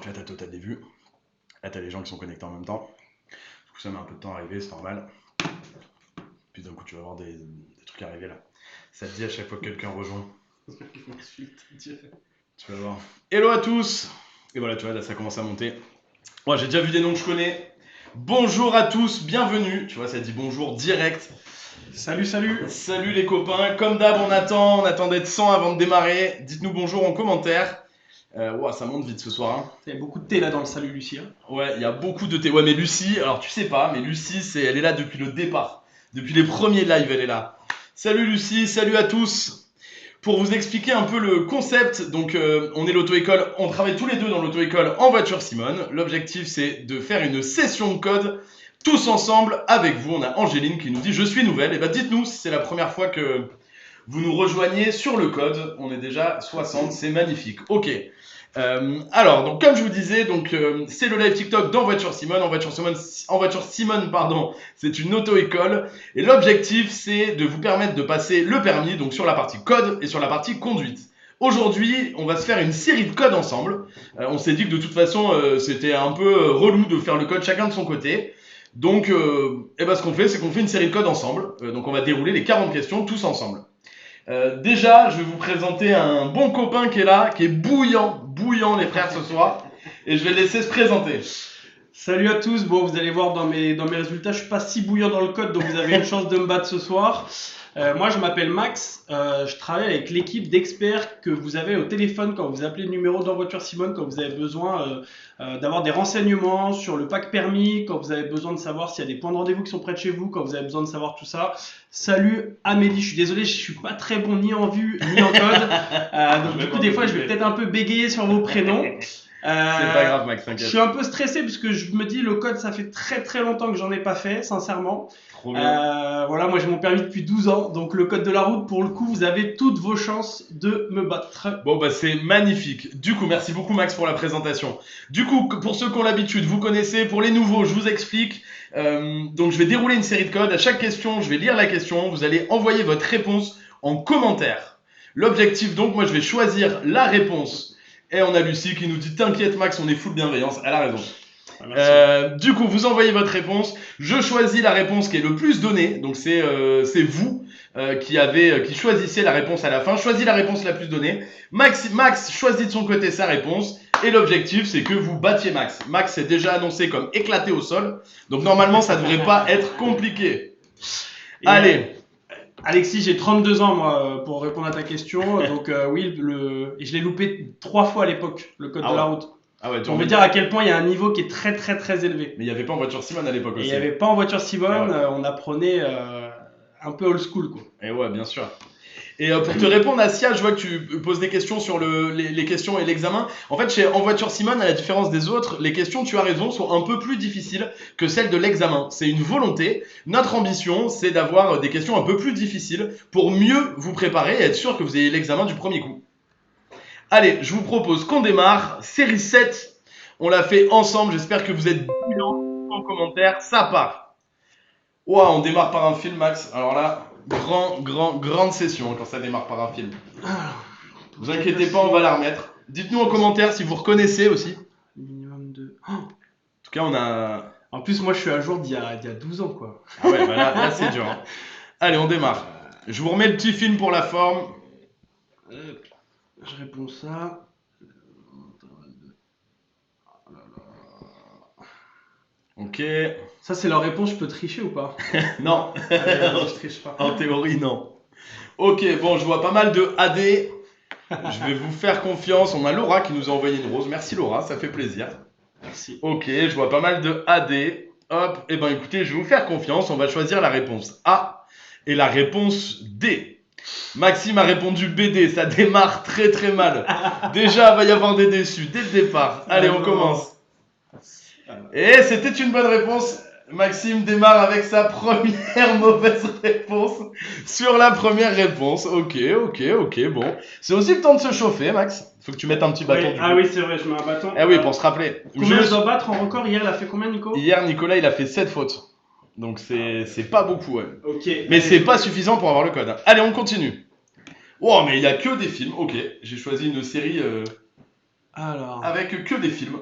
Donc là, t'as total des vues. Là, t'as les gens qui sont connectés en même temps. Du coup, ça met un peu de temps à arriver, c'est normal. Puis d'un coup, tu vas avoir des trucs arriver là. Ça te dit à chaque fois que quelqu'un rejoint. Tu vas voir. Hello à tous. Et voilà, tu vois, là, ça commence à monter. Moi, j'ai déjà vu des noms que je connais. Bonjour à tous, bienvenue. Tu vois, ça dit bonjour direct. Salut, salut. Salut les copains. Comme d'hab, on attend d'être 100 avant de démarrer. Dites-nous bonjour en commentaire. Ouah, ça monte vite ce soir. Hein. Il y a beaucoup de thé là dans le salut, Lucie. Hein. Ouais, il y a beaucoup de thé. Ouais, mais Lucie, alors tu sais pas, mais Lucie, elle est là depuis le départ. Depuis les premiers lives, elle est là. Salut Lucie, salut à tous. Pour vous expliquer un peu le concept, donc on est l'auto-école, on travaille tous les deux dans l'auto-école en voiture Simone. L'objectif c'est de faire une session de code tous ensemble avec vous. On a Angéline qui nous dit je suis nouvelle. Et bah dites-nous si c'est la première fois que vous nous rejoignez sur le code. On est déjà 60, c'est magnifique. Ok. Alors, donc comme je vous disais, donc c'est le live TikTok dans Voiture Simone. En Voiture Simone, pardon, c'est une auto-école. Et l'objectif, c'est de vous permettre de passer le permis, donc sur la partie code et sur la partie conduite. Aujourd'hui, on va se faire une série de codes ensemble. On s'est dit que de toute façon, c'était un peu relou de faire le code chacun de son côté. Donc, ce qu'on fait, c'est qu'on fait une série de codes ensemble. Donc, on va dérouler les 40 questions tous ensemble. Déjà, je vais vous présenter un bon copain qui est là, qui est bouillant les frères ce soir, et je vais le laisser se présenter. Salut à tous. Bon, vous allez voir dans mes résultats, je suis pas si bouillant dans le code, donc vous avez une chance de me battre ce soir. Moi, je m'appelle Max. Je travaille avec l'équipe d'experts que vous avez au téléphone quand vous appelez le numéro dans Voiture Simone, quand vous avez besoin d'avoir des renseignements sur le pack permis, quand vous avez besoin de savoir s'il y a des points de rendez-vous qui sont près de chez vous, quand vous avez besoin de savoir tout ça. Salut Amélie, je suis désolé, je suis pas très bon ni en vue ni en code. Donc du coup, des fois, je vais peut-être un peu bégayer sur vos prénoms. C'est pas grave, Max, t'inquiète. Je suis un peu stressé parce que je me dis le code, ça fait très très longtemps que j'en ai pas fait, sincèrement. Trop bien. Voilà, moi j'ai mon permis depuis 12 ans, donc le code de la route, pour le coup, vous avez toutes vos chances de me battre. Bon, bah c'est magnifique. Du coup, merci beaucoup Max pour la présentation. Du coup, pour ceux qui ont l'habitude, vous connaissez. Pour les nouveaux, je vous explique. Donc je vais dérouler une série de codes. À chaque question, je vais lire la question. Vous allez envoyer votre réponse en commentaire. L'objectif, donc, moi je vais choisir la réponse. Et on a Lucie qui nous dit t'inquiète Max, on est full bienveillance. Elle a raison. Du coup, vous envoyez votre réponse. Je choisis la réponse qui est le plus donnée. Donc c'est vous qui choisissez la réponse à la fin. Choisis la réponse la plus donnée. Max choisit de son côté sa réponse. Et l'objectif, c'est que vous battiez Max. Max est déjà annoncé comme éclaté au sol. Donc normalement, ça devrait pas être compliqué. Et Allez. Alexis, j'ai 32 ans moi pour répondre à ta question. Donc oui, et je l'ai loupé 3 fois à l'époque, le code de la route. Ah ouais, On veut dire à quel point il y a un niveau qui est très très très élevé. Mais il n'y avait pas en voiture Simone à l'époque Et aussi. il n'y avait pas en voiture Simone, Ouais. on apprenait un peu old school quoi. Et ouais, bien sûr. Et pour te répondre à Sia, je vois que tu poses des questions sur les questions et l'examen. En fait, En Voiture Simone, à la différence des autres, les questions, tu as raison, sont un peu plus difficiles que celles de l'examen. C'est une volonté. Notre ambition, c'est d'avoir des questions un peu plus difficiles pour mieux vous préparer et être sûr que vous ayez l'examen du premier coup. Allez, je vous propose qu'on démarre. Série 7, on l'a fait ensemble. J'espère que vous êtes brillants en commentaire. Ça part. Ouah, on démarre par un film, Max. Alors là, grande session quand ça démarre par un film. Vous inquiétez pas, on va la remettre. Dites-nous en commentaire si vous reconnaissez aussi. Minimum de. En tout cas, on a. En plus, moi je suis à jour d'il y a 12 ans quoi. Ah ouais, bah là c'est dur. Hein. Allez, on démarre. Je vous remets le petit film pour la forme. Je réponds ça. Ok. Ça, c'est leur réponse, je peux tricher ou pas? Non. Allez, je triche pas. En théorie, non. Ok, bon, je vois pas mal de AD. Je vais vous faire confiance. On a Laura qui nous a envoyé une rose. Merci Laura, ça fait plaisir. Merci. Ok, je vois pas mal de AD. Hop, et ben écoutez, je vais vous faire confiance. On va choisir la réponse A et la réponse D. Maxime a répondu BD, ça démarre très très mal. Déjà, il va y avoir des déçus dès le départ. Allez, on commence. Et c'était une bonne réponse. Maxime démarre avec sa première mauvaise réponse sur la première réponse. Ok, bon. C'est aussi le temps de se chauffer, Max. Faut que tu mettes un petit bâton. Oui. Ah oui, c'est vrai, je mets un bâton. Ah oui, pour se rappeler. Combien je dois battre en record? Hier, il a fait combien, Nico? Hier, Nicolas, il a fait 7 fautes. Donc c'est pas beaucoup, ouais. Ok. Mais c'est pas suffisant pour avoir le code. Allez, on continue. Oh, mais il y a que des films. Ok, j'ai choisi une série Alors. avec que des films.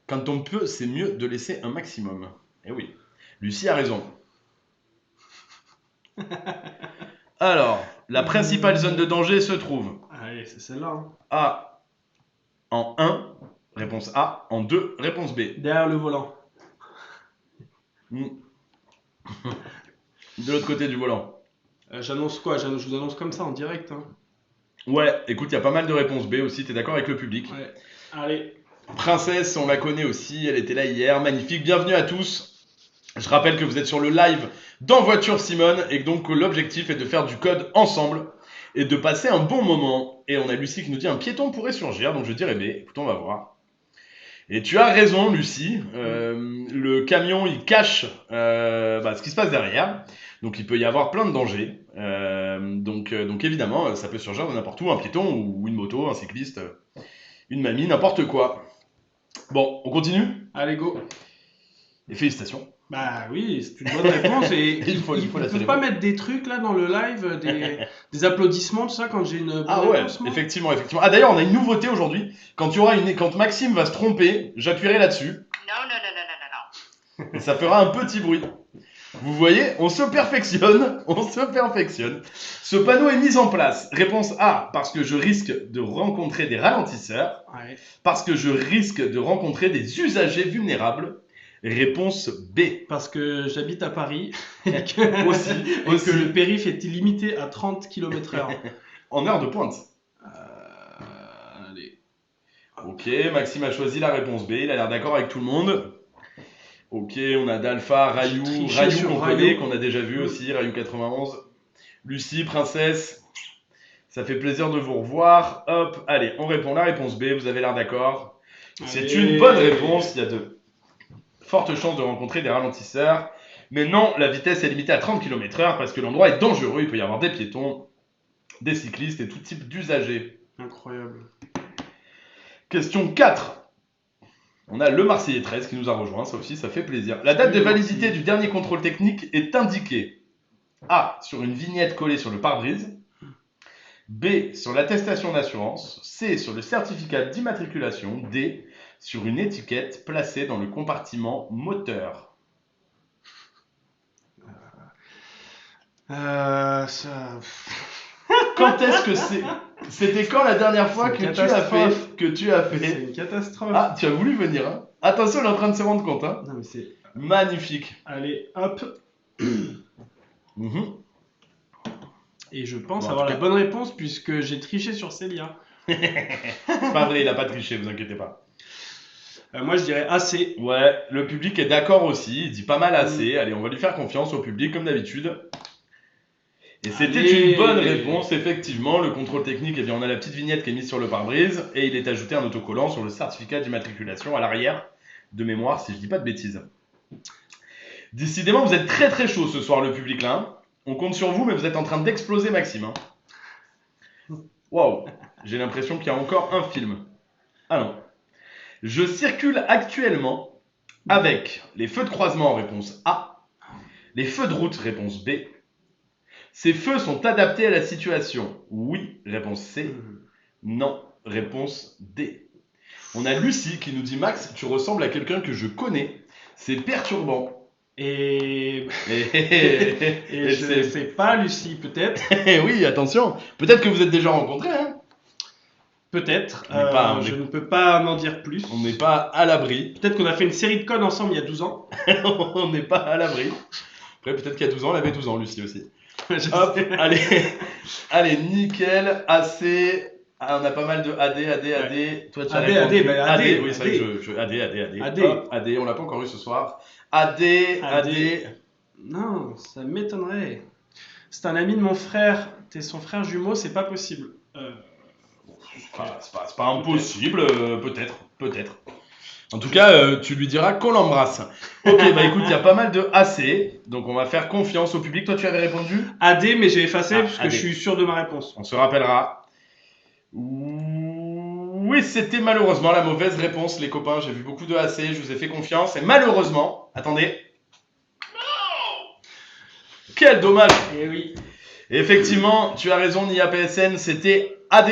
Quand on peut, c'est mieux de laisser un maximum. Eh oui, Lucie a raison. Alors, la principale zone de danger se trouve Allez, c'est celle-là. Hein. A en 1, réponse A. En 2, réponse B. Derrière le volant. De l'autre côté du volant. J'annonce quoi? Je vous annonce comme ça en direct. Hein. Ouais, écoute, il y a pas mal de réponses B aussi, t'es d'accord avec le public? Ouais. Allez. Princesse, on la connaît aussi, elle était là hier, magnifique, bienvenue à tous. Je rappelle que vous êtes sur le live dans Voiture Simone et que donc l'objectif est de faire du code ensemble et de passer un bon moment. Et on a Lucie qui nous dit un piéton pourrait surgir, donc je dirais B, écoute, on va voir. Et tu as raison Lucie, le camion il cache ce qui se passe derrière, donc il peut y avoir plein de dangers. Donc évidemment ça peut surgir de n'importe où, un piéton ou une moto, un cycliste, une mamie, n'importe quoi. Bon, on continue? Allez, go. Et félicitations. Bah oui, c'est une bonne réponse. Et Il faut la ils peuvent célébrer. pas mettre des trucs là dans le live, des applaudissements, tout ça, quand j'ai une bonne Ah ouais, réponse, moi effectivement. Ah d'ailleurs, on a une nouveauté aujourd'hui. Quand Maxime va se tromper, j'appuierai là-dessus. Non. Et ça fera un petit bruit. Vous voyez, on se perfectionne. Ce panneau est mis en place. Réponse A, parce que je risque de rencontrer des ralentisseurs. Ouais. Parce que je risque de rencontrer des usagers vulnérables. Réponse B. Parce que j'habite à Paris et que, Aussi. et que le périph' est limité à 30 km/h. En heure de pointe. Allez. Ok, Maxime a choisi la réponse B, il a l'air d'accord avec tout le monde. Ok, on a Dalpha, Rayou, J'ai triché Rayou sur qu'on Rayou. connaît, qu'on a déjà vu aussi, Rayou 91. Lucie, Princesse, ça fait plaisir de vous revoir. Hop, allez, on répond la réponse B, vous avez l'air d'accord. C'est Allez. une bonne réponse, il y a de fortes chances de rencontrer des ralentisseurs. Mais non, la vitesse est limitée à 30 km/h parce que l'endroit est dangereux, il peut y avoir des piétons, des cyclistes et tout type d'usagers. Incroyable. Question 4. On a le Marseillais 13 qui nous a rejoint, ça aussi, ça fait plaisir. La date de validité du dernier contrôle technique est indiquée A. Sur une vignette collée sur le pare-brise. B. Sur l'attestation d'assurance. C. Sur le certificat d'immatriculation. D. Sur une étiquette placée dans le compartiment moteur. Ça... Quand est-ce que c'est? C'était quand la dernière fois C'est que une tu as catastrophe. fait C'est une catastrophe. Ah, tu as voulu venir, hein? Attention, il est en train de se rendre compte, hein? Non, mais c'est... Magnifique. Allez, hop. Mhm. Et je pense Bon, en avoir tout la cas- bonne réponse puisque j'ai triché sur Célia. C'est pas vrai, il a pas triché, vous inquiétez pas. Moi, je dirais AC. Ouais, le public est d'accord aussi, il dit pas mal assez. Allez, on va lui faire confiance au public comme d'habitude. Et c'était Allez. une bonne réponse, effectivement. Le contrôle technique, eh bien, on a la petite vignette qui est mise sur le pare-brise et il est ajouté un autocollant sur le certificat d'immatriculation à l'arrière, de mémoire, si je dis pas de bêtises. Décidément, vous êtes très très chaud ce soir, le public là. Hein. On compte sur vous, mais vous êtes en train d'exploser, Maxime. Hein. Waouh, j'ai l'impression qu'il y a encore un film. Ah non. Je circule actuellement avec les feux de croisement, réponse A, les feux de route, réponse B. Ces feux sont adaptés à la situation. Oui, réponse C. Non, réponse D. On a Lucie qui nous dit Max, tu ressembles à quelqu'un que je connais. C'est perturbant. Et Et je sais pas, Lucie, peut-être. oui, attention. Peut-être que vous êtes déjà rencontrés. Hein. Peut-être. On Je est- ne peux pas en dire plus. On n'est pas à l'abri. Peut-être qu'on a fait une série de codes ensemble il y a 12 ans. On n'est pas à l'abri. Après, peut-être qu'il y a 12 ans, elle avait 12 ans, Lucie aussi. Je Hop, sais. allez, nickel, AC. Ah, on a pas mal de AD. Toi, tu as AD, répondu. AD, bah, AD, oui, c'est vrai que AD. AD. Hop, AD, on l'a pas encore eu ce soir. AD. Non, ça m'étonnerait. C'est un ami de mon frère. T'es son frère jumeau, c'est pas possible. C'est pas impossible, peut-être. En tout cas, tu lui diras qu'on l'embrasse. Ok, bah écoute, il y a pas mal de AC, donc on va faire confiance au public. Toi, tu avais répondu? AD, mais j'ai effacé parce que AD. je suis sûr de ma réponse. On se rappellera. Oui, c'était malheureusement la mauvaise réponse, les copains. J'ai vu beaucoup de AC, je vous ai fait confiance. Et malheureusement, attendez. Quel dommage! Et oui. Effectivement, tu as raison, Nia PSN, c'était AD.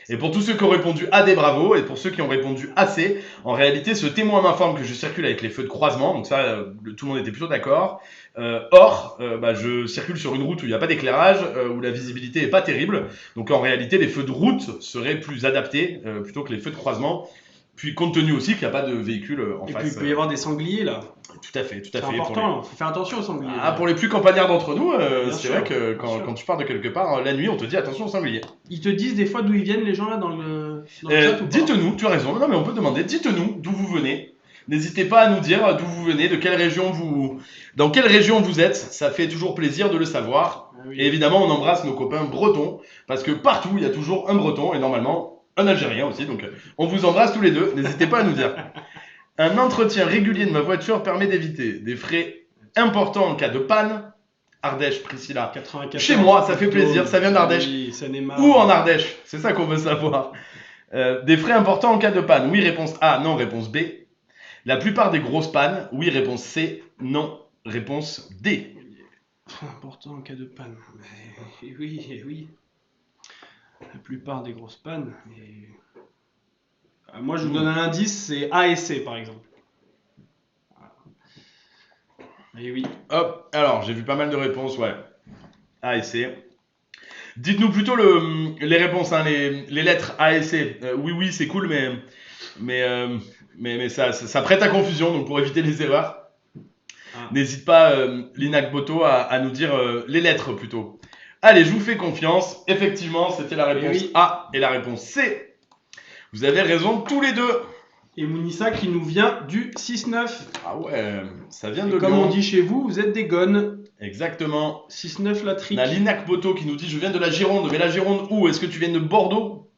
Et pour tous ceux qui ont répondu AD, bravo. Et pour ceux qui ont répondu AC, en réalité, ce témoin m'informe que je circule avec les feux de croisement. Donc ça, tout le monde était plutôt d'accord. Or, je circule sur une route où il n'y a pas d'éclairage, où la visibilité n'est pas terrible. Donc en réalité, les feux de route seraient plus adaptés plutôt que les feux de croisement. Puis compte tenu aussi qu'il n'y a pas de véhicule en Et face. puis il peut y avoir des sangliers là. Tout à fait, tout à C'est fait. important, faut faire attention aux sangliers. Pour les plus campagnards d'entre nous, Bien c'est sûr, vrai que bien quand, sûr. quand tu pars de quelque part, la nuit, on te dit attention aux sangliers. Ils te disent des fois d'où ils viennent les gens là dans le chat ou pas? Dites-nous, tu as raison, non mais on peut demander, dites-nous d'où vous venez. N'hésitez pas à nous dire d'où vous venez, dans quelle région vous êtes, ça fait toujours plaisir de le savoir. Ah oui. Et évidemment, on embrasse nos copains bretons, parce que partout, il y a toujours un breton, et normalement, un algérien aussi, donc on vous embrasse tous les deux, n'hésitez pas à nous dire. Un entretien régulier de ma voiture permet d'éviter des frais importants en cas de panne. Ardèche, Priscilla. 94. Chez moi, ça fait plaisir, ça vient d'Ardèche. Oui, Seine-et-Marne. Ou en Ardèche, c'est ça qu'on veut savoir. Des frais importants en cas de panne. Oui, réponse A, non, réponse B. La plupart des grosses pannes. Oui, réponse C, non, réponse D. Important en cas de panne. Oui. La plupart des grosses pannes. Moi, je vous donne un indice, c'est A et C par exemple. Et oui. Hop, alors j'ai vu pas mal de réponses, ouais. A et C. Dites-nous plutôt les réponses, hein, les lettres A et C. Oui, c'est cool, mais ça prête à confusion, donc pour éviter les erreurs, n'hésite pas, Linac Boto, à nous dire les lettres plutôt. Allez, je vous fais confiance. Effectivement, c'était la réponse A et la réponse C. Vous avez raison tous les deux. Et Mounissa qui nous vient du 6-9. Ah ouais, ça vient de Comme Lyon. on dit chez vous, vous êtes des gonnes. Exactement. 6-9 la trique. On a Linac Boto qui nous dit je viens de la Gironde. Mais la Gironde où? Est-ce que tu viens de Bordeaux?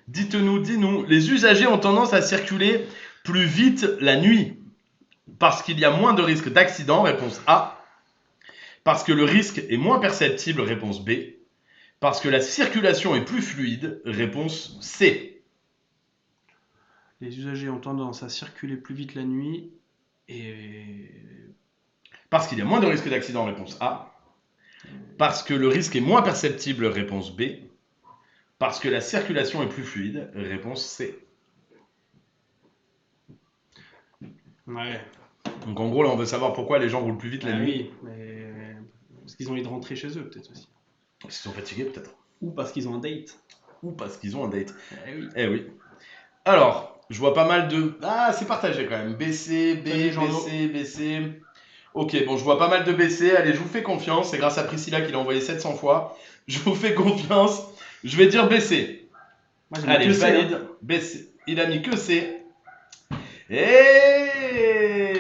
Dites-nous, dis-nous. Les usagers ont tendance à circuler plus vite la nuit parce qu'il y a moins de risques d'accident, réponse A. Parce que le risque est moins perceptible, réponse B. Parce que la circulation est plus fluide, réponse C. Les usagers ont tendance à circuler plus vite la nuit et... Parce qu'il y a moins de risques d'accident, réponse A. Parce que le risque est moins perceptible, réponse B. Parce que la circulation est plus fluide, réponse C. Ouais. Donc en gros, là, on veut savoir pourquoi les gens roulent plus vite la nuit. Oui, mais... parce qu'ils ont envie de rentrer chez eux, peut-être aussi. Ils sont fatigués, peut-être. Ou parce qu'ils ont un date. Ou parce qu'ils ont un date. Oui. Eh oui. Alors, je vois pas mal de... Ah, c'est partagé quand même. BC, B, BC. Ok, bon, je vois pas mal de BC. Allez, je vous fais confiance. C'est grâce à Priscilla qui l'a envoyé 700 fois. Je vous fais confiance. Je vais dire BC. Moi, j'ai Allez, mis je que C, valide. hein. BC. Il a mis que C. Et...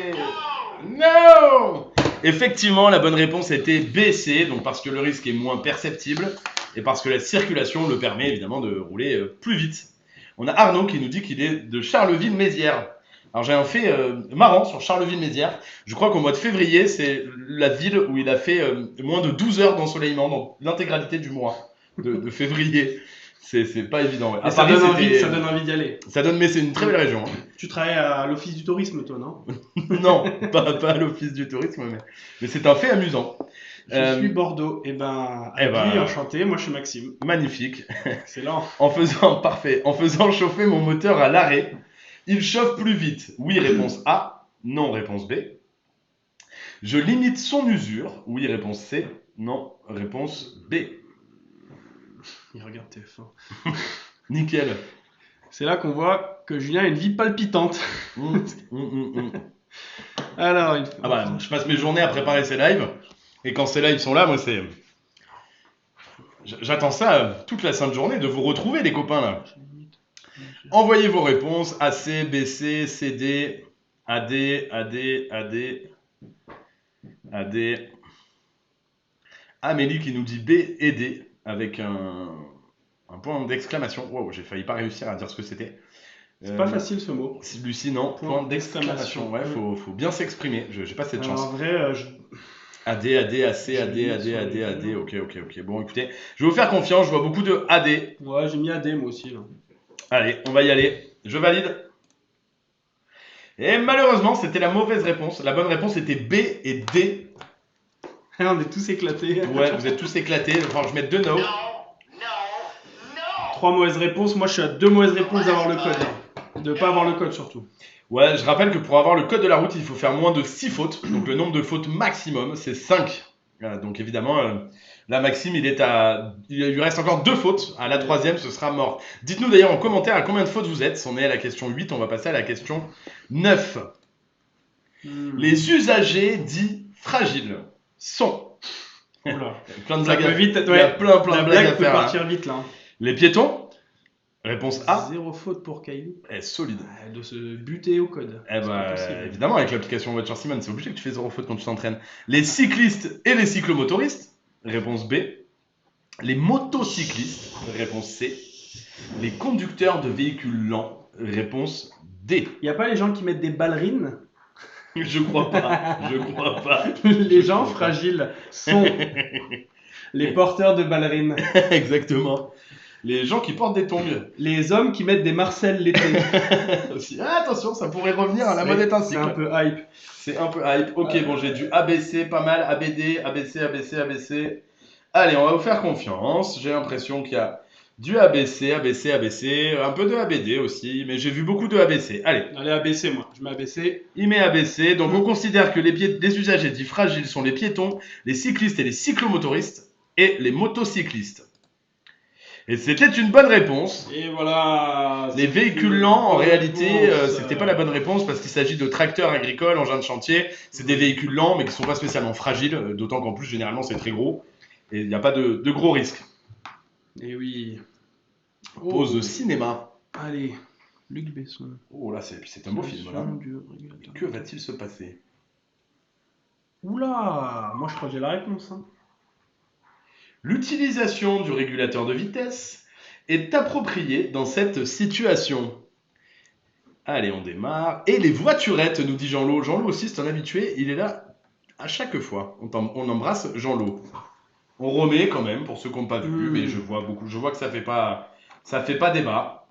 Non! Effectivement, la bonne réponse était BC, donc parce que le risque est moins perceptible et parce que la circulation le permet évidemment de rouler plus vite. On a Arnaud qui nous dit qu'il est de Charleville-Mézières. Alors j'ai un fait marrant sur Charleville-Mézières. Je crois qu'au mois de février, c'est la ville où il a fait moins de 12 heures d'ensoleillement dans l'intégralité du mois de février. C'est pas évident. Ouais. Mais ça donne envie d'y aller. Ça donne, mais c'est une très belle région. Hein. Tu travailles à l'office du tourisme, toi, non? Non, pas à l'office du tourisme, mais c'est un fait amusant. Je suis Bordeaux. Enchanté, moi je suis Maxime. Magnifique. Excellent. En faisant chauffer mon moteur à l'arrêt, il chauffe plus vite. Oui, réponse A. Non, réponse B. Je limite son usure. Oui, réponse C. Non, réponse B. Il regarde TF1. Nickel. C'est là qu'on voit que Julien a une vie palpitante. Alors, je passe mes journées à préparer ces lives. Et quand ces lives sont là, moi c'est... J'attends ça toute la sainte journée de vous retrouver, les copains là. Envoyez vos réponses. AC, BC, CD, AD. Amélie qui nous dit B et D avec un point d'exclamation. Wow, j'ai failli pas réussir à dire ce que c'était. C'est pas facile ce mot. Lucie, non. Point d'exclamation. Ouais, faut bien s'exprimer. J'ai pas cette chance. En vrai, AD, AC, AD. Ok. Bon, écoutez, je vais vous faire confiance. Je vois beaucoup de AD. Ouais, j'ai mis AD moi aussi. Là. Allez, on va y aller. Je valide. Et malheureusement, c'était la mauvaise réponse. La bonne réponse était B et D. On est tous éclatés. Ouais, vous êtes tous éclatés. Il va falloir que je mette 2 no. Non. 3 mauvaises réponses. Moi, je suis à 2 mauvaises réponses d'avoir le code. De pas avoir le code, surtout. Ouais, je rappelle que pour avoir le code de la route, il faut faire moins de 6 fautes. Donc le nombre de fautes maximum, c'est 5. Voilà, donc évidemment, là, Maxime, il lui reste encore 2 fautes. À la 3e, ce sera mort. Dites-nous d'ailleurs en commentaire à combien de fautes vous êtes. On est à la question 8, on va passer à la question 9. Les usagers dits fragiles sont... Oula. Plein de Ça blagues peut à- vite, Il y a plein de La blagues à blague peut faire. Là. partir vite, là. Les piétons. Réponse A. 0 faute pour Kylie. Solide. De se buter au code. Eh C'est pas bah, possible. évidemment, avec l'application Watcher Simon, c'est obligé que tu fais 0 faute quand tu t'entraînes. Les cyclistes et les cyclomotoristes. Réponse B. Les motocyclistes. Réponse C. Les conducteurs de véhicules lents. Réponse D. Y a pas les gens qui mettent des ballerines? Je crois pas. Je crois pas. Les gens fragiles sont les porteurs de ballerines. Exactement. Les gens qui portent des tongs. Les hommes qui mettent des marcelles l'été. Aussi. Ah, attention, ça pourrait revenir à la mode est un C'est cycle. un peu hype. C'est un peu hype. Ok, bon, j'ai du ABC, pas mal. ABD, ABC, ABC, ABC. Allez, on va vous faire confiance. J'ai l'impression qu'il y a du ABC, ABC, ABC, un peu de ABD aussi, mais j'ai vu beaucoup de ABC. Allez, Allez, ABC, moi. Je mets ABC. il met ABC. Donc, on considère que les usagers dits fragiles sont les piétons, les cyclistes et les cyclomotoristes, et les motocyclistes. Et c'était une bonne réponse. Et voilà. Les véhicules lents, en réalité, c'était pas la bonne réponse parce qu'il s'agit de tracteurs agricoles, engins de chantier. C'est des véhicules lents, mais qui sont pas spécialement fragiles, d'autant qu'en plus, généralement, c'est très gros. Et il n'y a pas de gros risques. Et oui. Pause cinéma. Allez. Luc Besson. Oh là, c'est un beau film. Là. Que va-t-il se passer? Oula. Moi, je crois que j'ai la réponse. Hein. L'utilisation du régulateur de vitesse est appropriée dans cette situation. Allez, on démarre. Et les voiturettes, nous dit Jean-Lo. Jean-Lo aussi, c'est un habitué. Il est là à chaque fois. On embrasse Jean-Lo. On remet quand même, pour ceux qui n'ont pas vu, mais je vois que ça fait pas débat.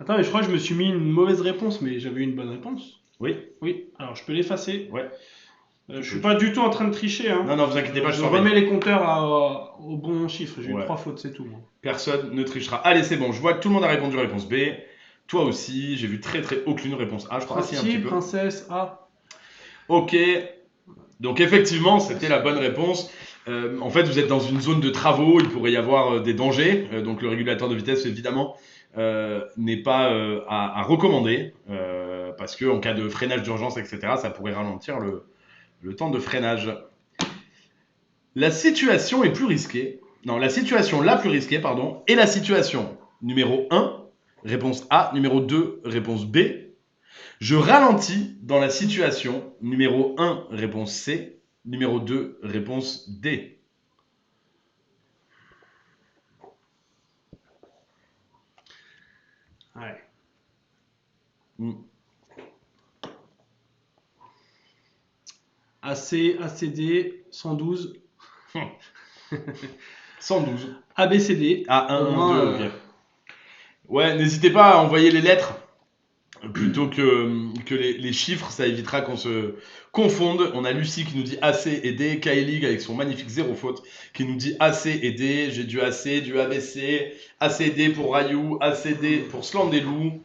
Attends, mais je crois que je me suis mis une mauvaise réponse, mais j'avais une bonne réponse. Oui. Oui, alors je peux l'effacer. Ouais. Je suis pas du tout en train de tricher. Hein. Non, vous inquiétez pas, je je surveille. remets les compteurs au bon chiffre. J'ai eu 3 fautes, c'est tout. Moi. Personne ne trichera. Allez, c'est bon, je vois que tout le monde a répondu réponse B. Toi aussi, j'ai vu très aucune réponse A. Je crois si un petit peu. Princesse A. Ok. Donc effectivement, c'était la bonne réponse. En fait, vous êtes dans une zone de travaux, il pourrait y avoir des dangers. Donc le régulateur de vitesse, évidemment, n'est pas à recommander. Parce qu'en cas de freinage d'urgence, etc., ça pourrait ralentir le temps de freinage. La situation est plus risquée. Non, la situation la plus risquée, pardon, est la situation numéro 1, réponse A, numéro 2, réponse B. Je ralentis dans la situation numéro 1, réponse C, numéro 2, réponse D. Ouais. AC, ACD, 112. 112. ABCD. A1, 2, ok. Ouais, n'hésitez pas à envoyer les lettres plutôt que les chiffres, ça évitera qu'on se confonde. On a Lucie qui nous dit AC et D, Kylie avec son magnifique 0 faute qui nous dit AC et D, j'ai du AC, du ABC, ACD pour Rayou, ACD pour Slandelou.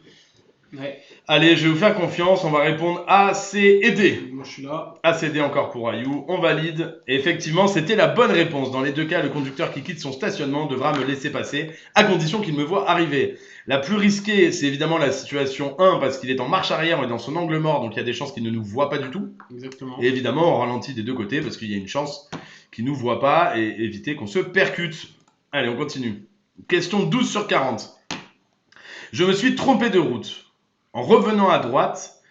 Ouais. Allez, je vais vous faire confiance, on va répondre A, C et D. Moi je suis là. A, C, D encore pour Rayou, on valide. Et effectivement, c'était la bonne réponse. Dans les deux cas, le conducteur qui quitte son stationnement devra me laisser passer, à condition qu'il me voie arriver. La plus risquée, c'est évidemment la situation 1, parce qu'il est en marche arrière et dans son angle mort, donc il y a des chances qu'il ne nous voit pas du tout. Exactement. Et évidemment, on ralentit des deux côtés, parce qu'il y a une chance qu'il ne nous voit pas, et éviter qu'on se percute. Allez, on continue. Question 12 sur 40. Je me suis trompé de route. En revenant à droite,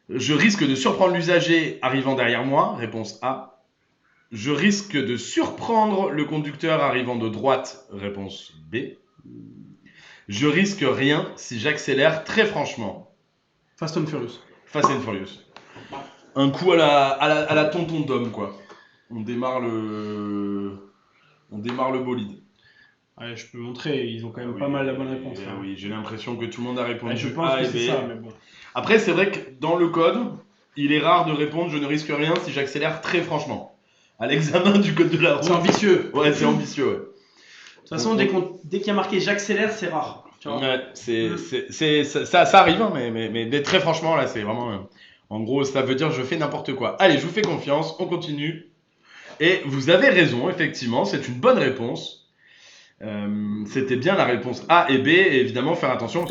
je risque de surprendre l'usager arrivant derrière moi, réponse A. Je risque de surprendre le conducteur arrivant de droite, réponse B. Je risque rien si j'accélère très franchement. Fast and Furious. Fast and Furious. Un coup à la tonton d'homme, quoi. On démarre le bolide. Ouais, je peux montrer, ils ont quand même pas mal la bonne réponse. Hein. Oui, j'ai l'impression que tout le monde a répondu. Ouais, je pense A que et c'est B. ça, mais bon. Après, c'est vrai que dans le code, il est rare de répondre je ne risque rien si j'accélère très franchement. À l'examen du code de la route. C'est ambitieux. Ouais, c'est ambitieux, toute façon, dès qu'il y a marqué j'accélère, c'est rare. Tu vois. Ouais, ça arrive, hein, mais très franchement, là, c'est vraiment. En gros, ça veut dire je fais n'importe quoi. Allez, je vous fais confiance, on continue. Et vous avez raison, effectivement, c'est une bonne réponse. C'était bien la réponse A et B. Et évidemment, faire attention.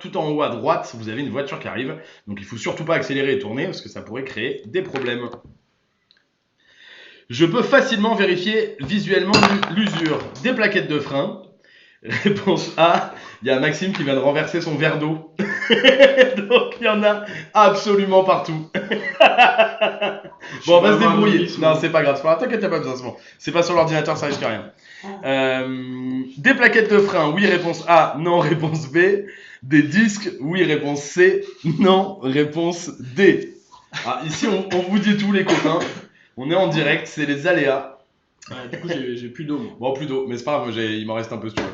Tout en haut à droite, vous avez une voiture qui arrive. Donc, il faut surtout pas accélérer et tourner parce que ça pourrait créer des problèmes. Je peux facilement vérifier visuellement l'usure des plaquettes de frein. Réponse A, il y a Maxime qui vient de renverser son verre d'eau. Donc il y en a absolument partout. Bon, on va se débrouiller. Non, c'est pas grave. T'inquiète, t'as pas besoin. C'est bon. C'est pas sur l'ordinateur, ça risque rien. Des plaquettes de frein, oui, réponse A, non, réponse B. Des disques, oui, réponse C, non, réponse D. Ah, ici, on vous dit tout, les copains. On est en direct, c'est les aléas. Du coup, j'ai plus d'eau. Bon, plus d'eau, mais c'est pas grave, il m'en reste un peu si tu veux.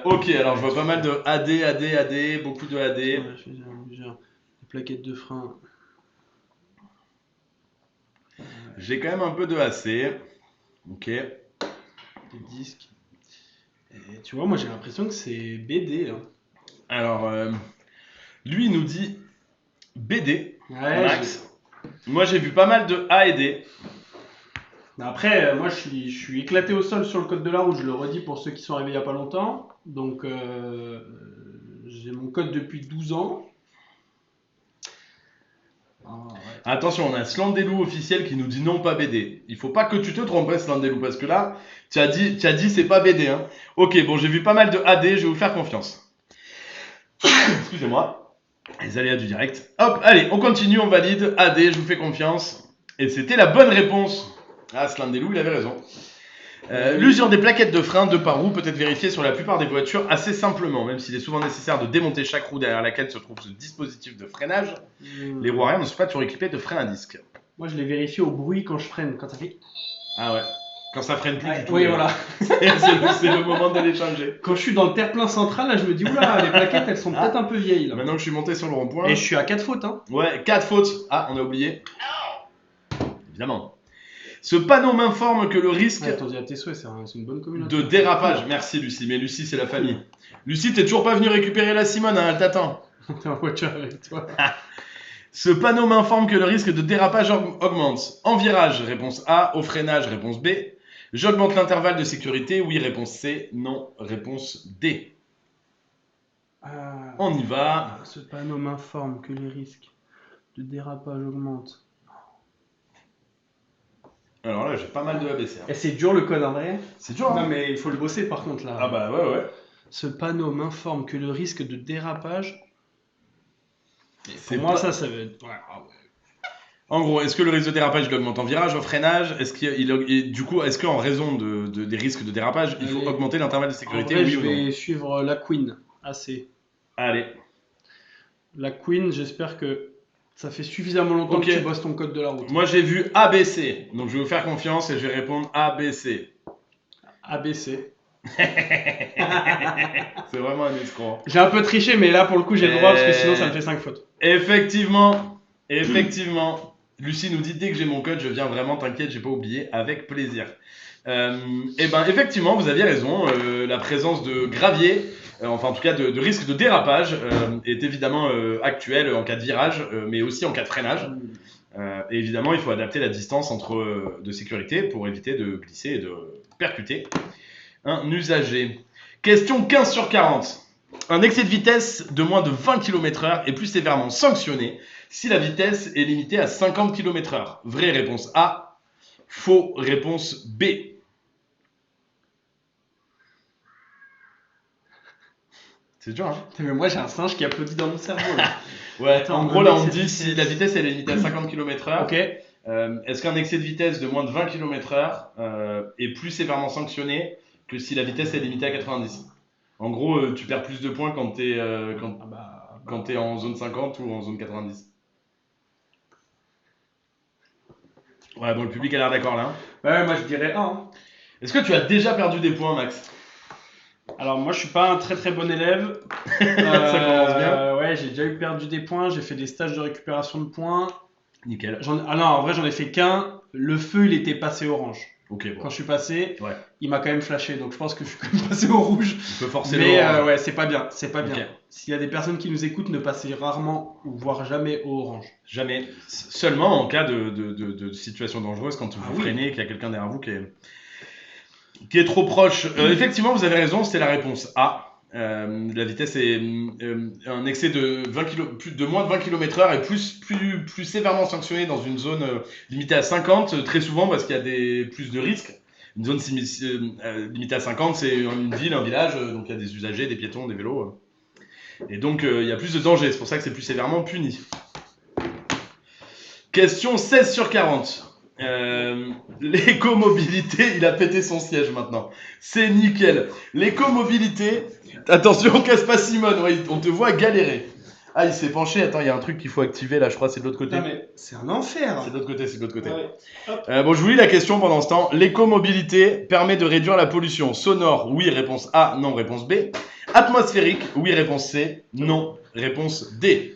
Ok, alors je vois pas mal de AD, beaucoup de AD. Ouais, des plaquettes de frein. J'ai quand même un peu de AC. Ok. Des disques. Et tu vois, moi j'ai l'impression que c'est BD. Hein. Alors, lui il nous dit BD, Ouais, Max. Moi j'ai vu pas mal de A et D. Après, moi je suis éclaté au sol sur le code de la route, je le redis pour ceux qui sont arrivés il n'y a pas longtemps. Donc j'ai mon code depuis 12 ans. Ouais. Attention, on a Slandelou officiel qui nous dit non, pas BD. Il faut pas que tu te trompes, Slandelou, parce que là, tu as dit c'est pas BD. Hein. Ok, bon, j'ai vu pas mal de AD, je vais vous faire confiance. Excusez-moi, les aléas du direct. Hop, allez, on continue, on valide. AD, je vous fais confiance. Et c'était la bonne réponse. Ah, Slandelou, il avait raison. L'usure des plaquettes de frein de par roue peut être vérifiée sur la plupart des voitures assez simplement, même s'il est souvent nécessaire de démonter chaque roue derrière laquelle se trouve ce dispositif de freinage. Les roues arrière ne sont pas toujours équipées de freins à disque. Moi je l'ai vérifié au bruit quand je freine, quand ça fait... Ah ouais, quand ça freine plus du tout. Oui, voilà. c'est le moment de les changer. Quand je suis dans le terre-plein central, là je me dis, oula, les plaquettes elles sont peut-être un peu vieilles là. Maintenant que je suis monté sur le rond-point... Et je suis à 4 fautes, hein. Ouais, 4 fautes. Ah, on a oublié. Évidemment. Ce panneau m'informe que le risque Attendez, à tes souhaits, c'est une bonne communauté. de dérapage. Merci Lucie, mais Lucie c'est la famille. Lucie, t'es toujours pas venue récupérer la Simone, hein, elle t'attend. T'es en voiture avec toi. Ce panneau m'informe que le risque de dérapage augmente. En virage, réponse A. Au freinage, réponse B. J'augmente l'intervalle de sécurité. Oui, réponse C. Non, réponse D. On y va. Ce panneau m'informe que les risques de dérapage augmentent. Alors là, j'ai pas mal de ABC. Hein. Et c'est dur le code en vrai. C'est dur, hein. Non mais il faut le bosser par contre là. Ah bah ouais. Ce panneau m'informe que le risque de dérapage... C'est Pour moi pas... ça veut être... Ouais. En gros, est-ce que le risque de dérapage il augmente en virage, au freinage? Du coup, est-ce qu'en raison des risques de dérapage, il faut augmenter l'intervalle de sécurité? En vrai, oui je ou non? vais suivre la Queen. AC. Allez. La Queen, j'espère que ça fait suffisamment longtemps que tu bosses ton code de la route. Moi j'ai vu ABC, donc je vais vous faire confiance et je vais répondre ABC. ABC. C'est vraiment un escroc. J'ai un peu triché, mais là pour le coup j'ai le droit parce que sinon ça me fait 5 fautes. Effectivement. Lucie nous dit dès que j'ai mon code, je viens vraiment, t'inquiète, j'ai pas oublié, avec plaisir. Et ben effectivement, vous aviez raison, la présence de gravier, enfin en tout cas de risque de dérapage, est évidemment actuelle en cas de virage, mais aussi en cas de freinage. Et évidemment, il faut adapter la distance de sécurité pour éviter de glisser et de percuter un usager. Question 15 sur 40. Un excès de vitesse de moins de 20 km/h est plus sévèrement sanctionné si la vitesse est limitée à 50 km/h. Vraie réponse A. Faux réponse B. C'est dur, hein? Mais moi j'ai un singe qui applaudit dans mon cerveau là. Ouais, Attends, en gros là on me dit si la vitesse elle est limitée à 50 km/h. Ok. Est-ce qu'un excès de vitesse de moins de 20 km/h est plus sévèrement sanctionné que si la vitesse est limitée à 90? En gros, tu perds plus de points quand t'es en zone 50 ou en zone 90. Ouais, bon, le public a l'air d'accord là. Ouais, moi je dirais 1. Hein. Est-ce que tu as déjà perdu des points, Max? Alors moi je suis pas un très très bon élève. Ça commence bien. Ouais, j'ai déjà perdu des points, j'ai fait des stages de récupération de points. Nickel. Ah non, en vrai j'en ai fait qu'un. Le feu il était passé orange. Ok, bon. Quand je suis passé, Ouais. il m'a quand même flashé, donc je pense que je suis quand même passé au rouge. On peut forcer Mais l'orange. ouais, c'est pas bien, c'est pas bien. Ok. S'il y a des personnes qui nous écoutent, ne passez rarement ou voire jamais au orange. Jamais. Seulement en cas de situation dangereuse, quand vous oui. freinez et qu'il y a quelqu'un derrière vous qui est trop proche. Effectivement, vous avez raison, c'était la réponse A. La vitesse est un excès de moins de 20 km/h est plus sévèrement sanctionné dans une zone limitée à 50, très souvent parce qu'il y a plus de risques. Une zone limitée à 50, c'est une ville, un village, donc il y a des usagers, des piétons, des vélos. Et donc il y a plus de danger, c'est pour ça que c'est plus sévèrement puni. Question 16 sur 40. L'écomobilité, il a pété son siège maintenant. C'est nickel. L'écomobilité, attention, casse pas Simone, ouais, on te voit galérer. Ah, il s'est penché, attends, il y a un truc qu'il faut activer là, je crois, c'est de l'autre côté. Non mais c'est un enfer. C'est de l'autre côté, c'est de l'autre côté. Ouais. Bon, je vous lis la question pendant ce temps. L'écomobilité permet de réduire la pollution sonore, oui, réponse A, non, réponse B. Atmosphérique, oui, réponse C, non, réponse D.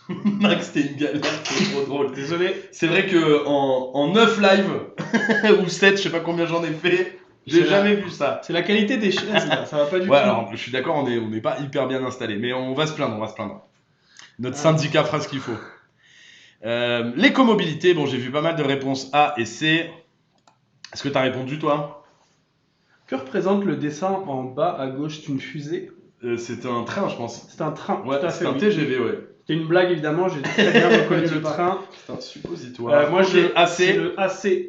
Max, c'était une galère, c'est trop drôle. Désolé. C'est vrai que en 9 lives, ou 7, je sais pas combien j'en ai fait, j'ai C'est jamais vu ça. C'est la qualité des chaises là, ça va pas du Ouais, tout. alors je suis d'accord, on n'est pas hyper bien installé, mais on va se plaindre. Notre Ah. syndicat fera ce qu'il faut. L'écomobilité, bon, j'ai vu pas mal de réponses A et C. Est-ce que tu as répondu, toi? Que représente le dessin en bas à gauche? C'est une fusée? C'est un train, je pense. C'est un train. Ouais, tout à c'est fait, un oui. TGV, ouais. C'est une blague évidemment, j'ai très bien reconnu le train. C'est un suppositoire. Moi j'ai AC. c'est le AC.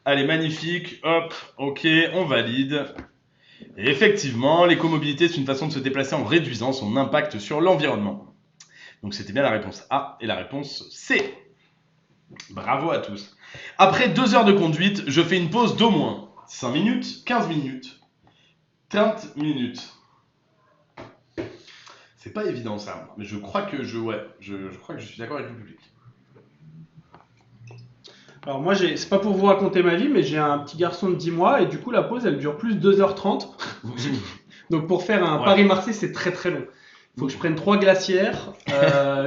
Allez, magnifique. Hop, ok, on valide. Et effectivement, l'écomobilité, c'est une façon de se déplacer en réduisant son impact sur l'environnement. Donc c'était bien la réponse A et la réponse C. Bravo à tous. Après 2 heures de conduite, je fais une pause d'au moins 5 minutes, 15 minutes, 30 minutes. C'est pas évident ça, mais je crois que je crois que je suis d'accord avec le public. Alors moi c'est pas pour vous raconter ma vie, mais j'ai un petit garçon de 10 mois et du coup la pause elle dure plus de 2h30. Donc pour faire un Ouais. Paris-Marseille c'est très très long. Il faut que je prenne 3 glacières,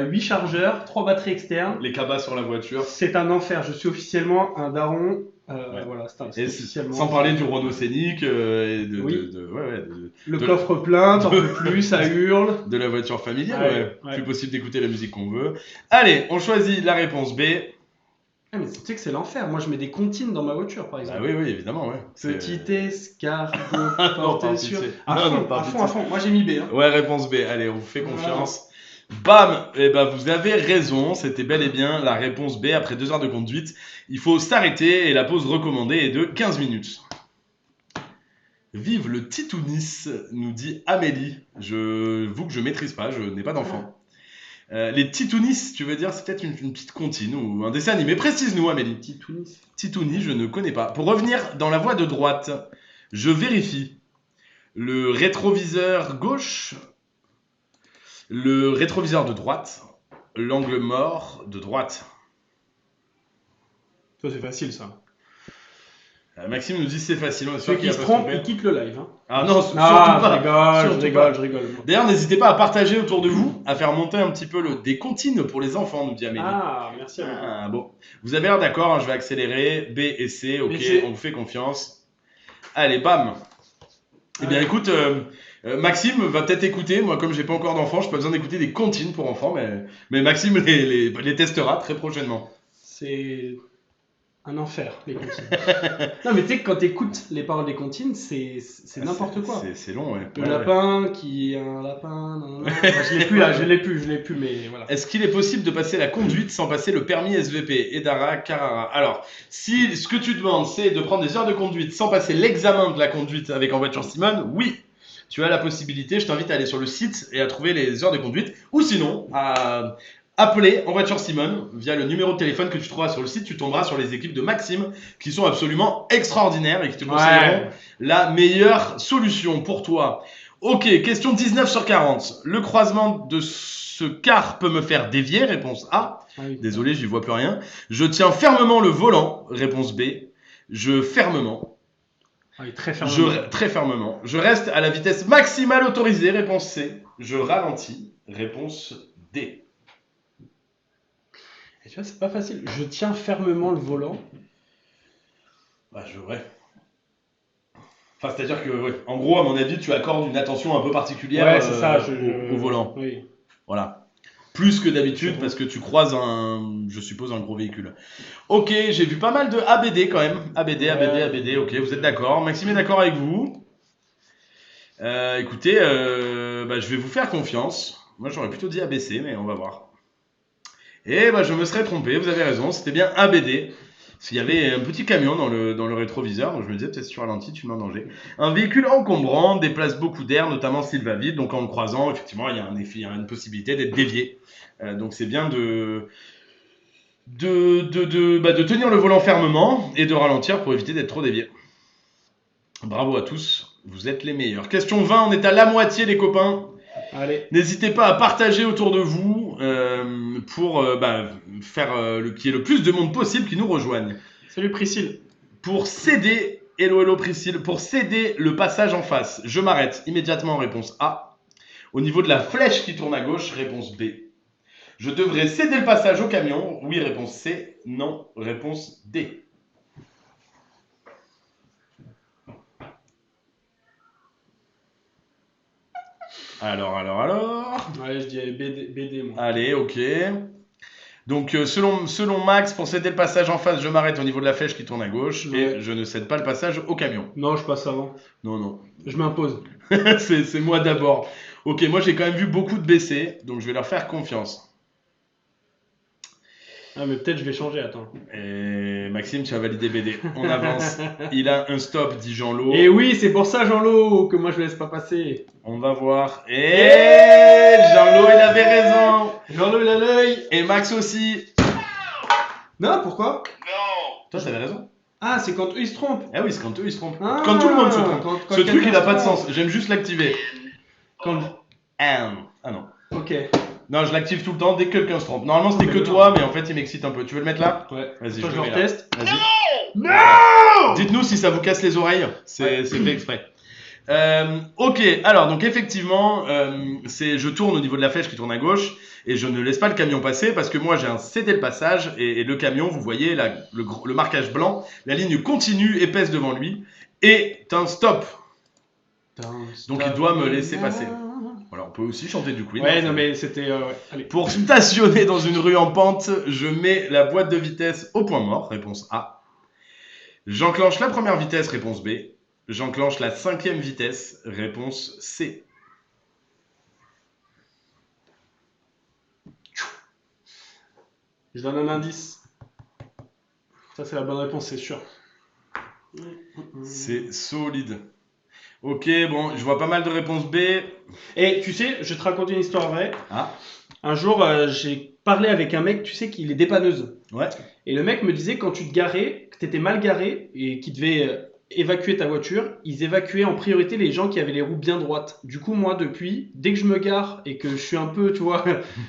8 chargeurs, 3 batteries externes. Les cabas sur la voiture. C'est un enfer, je suis officiellement un daron. Ouais. Voilà, c'est Et officiellement. sans parler du Renault Scénic et Oui. Le de- coffre plein, t'en peux plus, ça hurle. de la voiture familiale. Ouais, ouais. Plus possible d'écouter la musique qu'on veut. Allez, on choisit la réponse B. Ah, mais tu sais que c'est l'enfer. Moi je mets des comptines dans ma voiture par Ah exemple. oui, évidemment, ouais. Petit escargot Non, porté par sur. pitié. À Non, fond, non, par à pitié. fond, à fond. Moi j'ai mis B. Hein. Ouais, réponse B. Allez, on vous fait confiance. Bam! Eh ben, vous avez raison. C'était bel et bien la réponse B. Après 2 heures de conduite, il faut s'arrêter et la pause recommandée est de 15 minutes. Vive le Titounis, nous dit Amélie. Vous que je maîtrise pas, je n'ai pas d'enfant. Les Titounis, tu veux dire, c'est peut-être une petite comptine ou un dessin animé. Précise-nous, Amélie. Petit Tunis. Titounis, je ne connais pas. Pour revenir dans la voie de droite, je vérifie. Le rétroviseur gauche, le rétroviseur de droite, l'angle mort de droite. Ça c'est facile ça. Maxime nous dit c'est facile. On est sûr Ceux qu'il qui a se pas trompent, trompé. ils quittent le live. Hein. Ah non, surtout Ah, pas. je Surtout rigole, pas. je rigole. D'ailleurs, n'hésitez pas à partager autour de vous, à faire monter un petit peu des comptines pour les enfants, nous dit Amélie. Ah, merci à vous. Ah, bon. Vous avez l'air d'accord, hein, je vais accélérer. B et C, ok, B et C. on vous fait confiance. Allez, bam. Eh bien, Ouais. écoute, Maxime va peut-être écouter. Moi, comme j'ai pas encore d'enfants, j'ai pas besoin d'écouter des comptines pour enfants, mais Maxime les testera très prochainement. C'est un enfer, les comptines. Non, mais tu sais que quand t'écoutes les paroles des comptines, c'est n'importe quoi. C'est long, ouais. Le Ouais, lapin qui est un lapin. nanana. Je l'ai plus là, je l'ai plus, mais voilà. Est-ce qu'il est possible de passer la conduite sans passer le permis SVP? Edara, Carrara. Alors, si ce que tu demandes, c'est de prendre des heures de conduite sans passer l'examen de la conduite avec En Voiture Simone, oui, tu as la possibilité. Je t'invite à aller sur le site et à trouver les heures de conduite. Ou sinon, à appeler En Voiture Simone via le numéro de téléphone que tu trouveras sur le site. Tu tomberas sur les équipes de Maxime qui sont absolument extraordinaires et qui te conseilleront la meilleure solution pour toi. Ok, question 19 sur 40. Le croisement de ce car peut me faire dévier, réponse A. Ah oui. Désolé, j'y vois plus rien. Je tiens fermement le volant, réponse B. Fermement. Ah oui, très fermement. Très fermement. Je reste à la vitesse maximale autorisée, réponse C. Je ralentis, réponse D. Et tu vois, c'est pas facile. Je tiens fermement le volant. Bah, ouais. Enfin, c'est-à-dire que, ouais, en gros, à mon avis, tu accordes une attention un peu particulière Ouais, c'est ça. au volant. Oui. Voilà. Plus que d'habitude, C'est parce que tu croises je suppose, un gros véhicule. Ok, j'ai vu pas mal de ABD quand même. ABD, Ouais. ABD, ok, vous êtes d'accord. Maxime est d'accord avec vous. Écoutez, bah, je vais vous faire confiance. Moi, j'aurais plutôt dit ABC, mais on va voir. Et bah, je me serais trompé, vous avez raison, c'était bien ABD. Parce qu'il y avait un petit camion dans le rétroviseur, donc je me disais peut-être si tu ralentis, tu mets en danger. Un véhicule encombrant déplace beaucoup d'air, notamment s'il va vite, donc en le croisant, effectivement, il y a une possibilité d'être dévié. Donc c'est bien de tenir le volant fermement et de ralentir pour éviter d'être trop dévié. Bravo à tous, vous êtes les meilleurs. Question 20, on est à la moitié les copains. Allez. N'hésitez pas à partager autour de vous pour faire qu'il y ait le plus de monde possible qui nous rejoignent. Salut Priscille. Pour céder, hello Priscille, pour céder le passage en face, je m'arrête immédiatement, réponse A. Au niveau de la flèche qui tourne à gauche, réponse B. Je devrais céder le passage au camion, oui, réponse C. Non, réponse D. Alors. Ouais, je dirais BD moi. Allez, ok. Donc, selon Max, pour céder le passage en face, je m'arrête au niveau de la flèche qui tourne à gauche et je ne cède pas le passage au camion. Non, je passe avant. Non. Je m'impose. c'est moi d'abord. Ok, moi j'ai quand même vu beaucoup de BC, donc je vais leur faire confiance. Ah, mais peut-être je vais changer, attends. Et Maxime, tu as validé BD. On avance. Il a un stop, dit Jean-Lo. Et oui, c'est pour ça, Jean-Lo, que moi je laisse pas passer. On va voir. Et Jean-Lo, il avait raison. Jean-Lo, il a l'œil. Et Max aussi. Non, pourquoi? Non. Toi, t'avais raison. Ah, c'est quand eux ils se trompent. Ah oui, c'est quand eux ils se trompent. Ah, quand tout le monde se trompe. quand Ce truc, il quelqu'un a pas de se trompe. sens. J'aime juste l'activer. Quand... Ah non. Ok. Non, je l'active tout le temps dès que quelqu'un se trompe. Normalement, c'était que toi, mais en fait, il m'excite un peu. Tu veux le mettre là? Ouais. Vas-y, Attends, je je le le mets là. reteste. Vas-y. Non. Dites-nous si ça vous casse les oreilles. C'est fait exprès. Ok, alors donc effectivement, je tourne au niveau de la flèche qui tourne à gauche et je ne laisse pas le camion passer parce que moi j'ai un cédé le passage et le camion, vous voyez là, le marquage blanc, la ligne continue épaisse devant lui est un stop. Donc il doit me laisser passer. Voilà, on peut aussi chanter du Queen. Ouais, non mais c'était... ouais. Allez. Pour stationner dans une rue en pente, je mets la boîte de vitesse au point mort, réponse A. J'enclenche la première vitesse, réponse B. J'enclenche la 5e vitesse, réponse C. Je donne un indice. Ça c'est la bonne réponse, c'est sûr. C'est solide. Ok, bon, je vois pas mal de réponses B. Et tu sais, je vais te raconter une histoire vraie. Ah, Un jour, j'ai parlé avec un mec, tu sais, qu'il est dépanneuse. ouais. Et le mec me disait, quand tu te garais, que tu étais mal garé et qu'il devait évacuer ta voiture, ils évacuaient en priorité les gens qui avaient les roues bien droites. Du coup, moi, depuis, dès que je me gare et que je suis un peu, tu vois,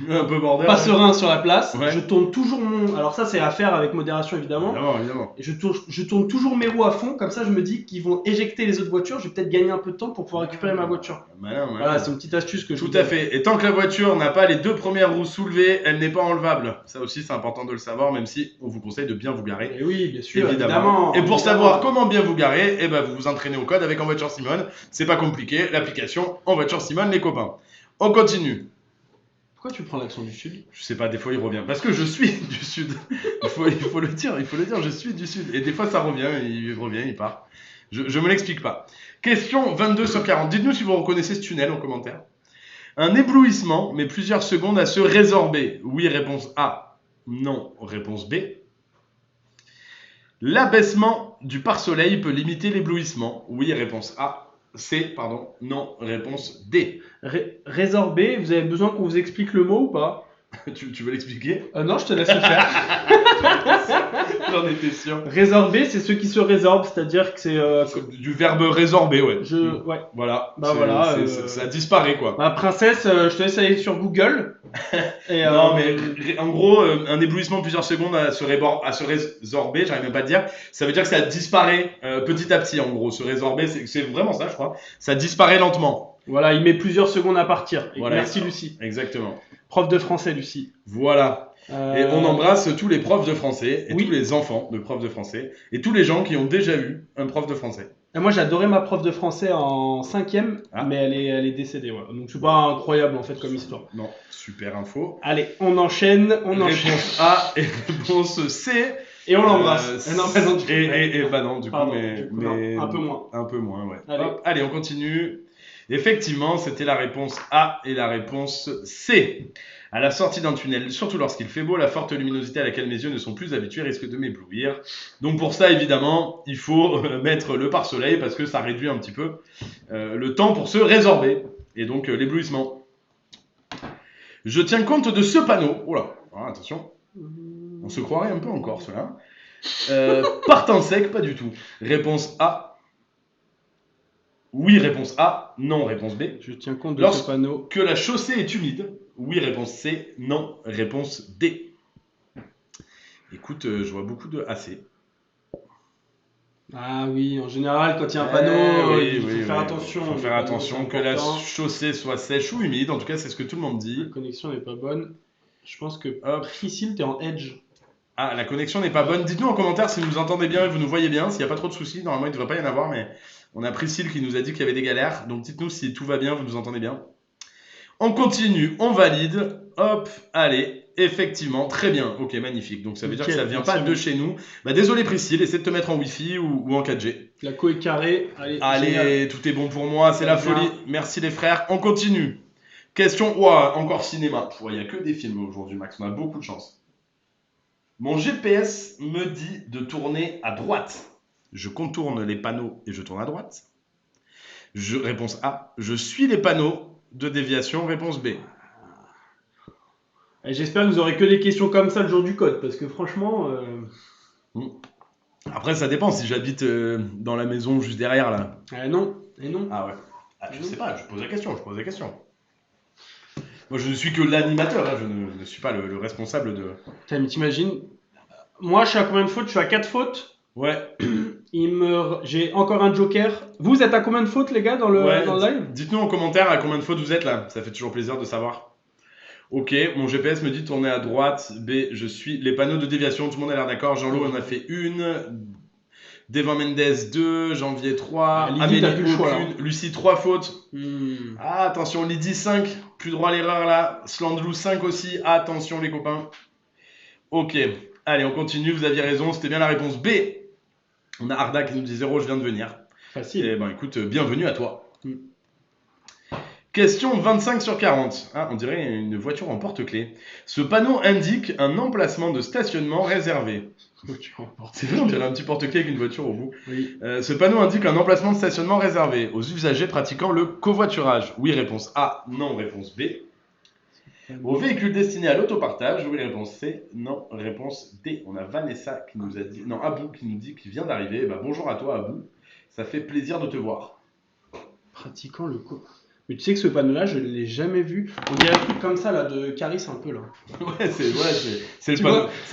Un peu bordel. pas serein sur la place, Ouais. je tourne toujours mon... Alors ça, c'est à faire avec modération, évidemment. Évidemment. Je tourne toujours mes roues à fond, comme ça je me dis qu'ils vont éjecter les autres voitures, je vais peut-être gagner un peu de temps pour pouvoir récupérer ma voiture. Malin. Voilà, c'est une petite astuce que je Tout vous à donne. fait. Et tant que la voiture n'a pas les 2 premières roues soulevées, elle n'est pas enlevable. Ça aussi, c'est important de le savoir, même si on vous conseille de bien vous garer. Et oui, bien sûr, Évidemment. évidemment. Et pour évidemment. savoir comment bien vous garer, eh ben, vous vous entraînez au code avec En Voiture Simone. C'est pas compliqué, l'application En Voiture Simone, les copains. On continue. Pourquoi tu prends l'accent du sud? Je sais pas, des fois il revient. Parce que je suis du sud. Il faut le dire, je suis du sud. Et des fois ça revient, il part. Je me l'explique pas. Question 22 sur 40. Dites-nous si vous reconnaissez ce tunnel en commentaire. Un éblouissement met plusieurs secondes à se résorber. Oui, réponse A. Non, réponse B. L'abaissement du pare-soleil peut limiter l'éblouissement. Oui, réponse A. C, pardon. Non, réponse D. Résorber, vous avez besoin qu'on vous explique le mot ou pas? Tu veux l'expliquer? Non, je te laisse le faire. J'en étais sûr. Résorber, c'est ceux qui se résorbent, c'est-à-dire que c'est... Du verbe résorber, ouais. Ouais. Voilà. Bah voilà, Ça disparaît, quoi. Ma princesse, je te laisse aller sur Google. Et, Non, mais en gros, un éblouissement de plusieurs secondes à se résorber, j'arrive même pas à dire, ça veut dire que ça disparaît petit à petit, en gros. Se résorber, c'est vraiment ça, je crois. Ça disparaît lentement. Voilà, il met plusieurs secondes à partir. Voilà, Merci Lucie. Exactement. Prof de français Lucie. Voilà. Et on embrasse tous les profs de français, et Oui. tous les enfants de profs de français, et tous les gens qui ont déjà eu un prof de français. Et moi, j'adorais ma prof de français en 5e, Ah. mais elle est décédée. Voilà. Donc, c'est pas incroyable en fait comme histoire. Non, super info. Allez, on enchaîne. Réponse A et réponse C. Et on l'embrasse. Non, bah non, du coup, bah non, du coup, pardon, mais, du coup, mais non, un peu moins. Un peu moins, ouais. Allez. Hop, allez, on continue. Effectivement, c'était la réponse A et la réponse C. À la sortie d'un tunnel, surtout lorsqu'il fait beau, la forte luminosité à laquelle mes yeux ne sont plus habitués risque de m'éblouir. Donc pour ça, évidemment, il faut mettre le pare-soleil parce que ça réduit un petit peu le temps pour se résorber et donc l'éblouissement. Je tiens compte de ce panneau. Oula, attention. On se croirait un peu encore, cela. Partant sec, pas du tout. Réponse A. Oui, réponse A. Non, réponse B. Je tiens compte de ce panneau. Que la chaussée est humide. Oui, réponse C. Non, réponse D. Écoute, je vois beaucoup de AC. Ah oui, en général, quand il y a un panneau, il faut faire attention. Il faut faire attention que la chaussée soit sèche ou humide. En tout cas, c'est ce que tout le monde dit. La connexion n'est pas bonne. Je pense que Hop. Priscille, t'es en edge. Ah, la connexion n'est pas bonne. Dites-nous en commentaire si vous nous entendez bien et vous nous voyez bien. S'il n'y a pas trop de soucis, normalement il ne devrait pas y en avoir, mais on a Priscille qui nous a dit qu'il y avait des galères. Donc dites-nous si tout va bien, vous nous entendez bien. On continue, on valide. Hop, allez, effectivement, très bien. Ok, magnifique. Donc ça veut dire que ça vient pas de chez nous. Bah désolé Priscille, essaie de te mettre en Wi-Fi ou en 4G. La co est carrée. Allez, tout est bon pour moi, c'est la folie. Merci les frères, on continue. Question, ouah, encore cinéma. Il n'y a que des films aujourd'hui, Max, on a beaucoup de chance. Mon GPS me dit de tourner à droite. Je contourne les panneaux et je tourne à droite. Réponse A. Je suis les panneaux de déviation. Réponse B. Et j'espère que vous aurez que des questions comme ça le jour du code, parce que franchement... Après, ça dépend si j'habite dans la maison juste derrière là. Non, et non. Ah ouais. Ah, je sais pas, je pose la question, Moi, je ne suis que l'animateur, hein, je ne suis pas le responsable de... Putain, mais t'imagines, moi, je suis à combien de fautes? Je suis à 4 fautes. Ouais. J'ai encore un joker. Vous êtes à combien de fautes, les gars, dans le live? Dites-nous en commentaire à combien de fautes vous êtes là. Ça fait toujours plaisir de savoir. Ok, mon GPS me dit de tourner à droite. B, je suis les panneaux de déviation. Tout le monde a l'air d'accord. Jean-Loup en a fait une. Devin Mendes 2, Janvier 3, Lydie, Amélie aucune, Lucie 3 fautes. Ah, attention, Lydie 5, plus droit à l'erreur là. Slandlou 5 aussi, attention les copains. Ok, allez on continue, vous aviez raison, c'était bien la réponse B. On a Arda qui nous dit 0, je viens de venir. Facile. Eh ben écoute, bienvenue à toi. Question 25 sur 40. Ah, on dirait une voiture en porte-clés. Ce panneau indique un emplacement de stationnement réservé. C'est vrai, on dirait un petit porte-clés avec une voiture au bout. Oui. Ce panneau indique un emplacement de stationnement réservé aux usagers pratiquant le covoiturage. Oui, réponse A. Non, réponse B. Aux véhicules destinés à l'autopartage. Oui, réponse C. Non, réponse D. On a Vanessa qui nous a dit... Non, Abou qui nous dit qu'il vient d'arriver. Bah, bonjour à toi, Abou. Ça fait plaisir de te voir. Pratiquant le Mais tu sais que ce panneau-là, je ne l'ai jamais vu. On dirait un truc comme ça, là, de Caris un peu, là. Ouais, c'est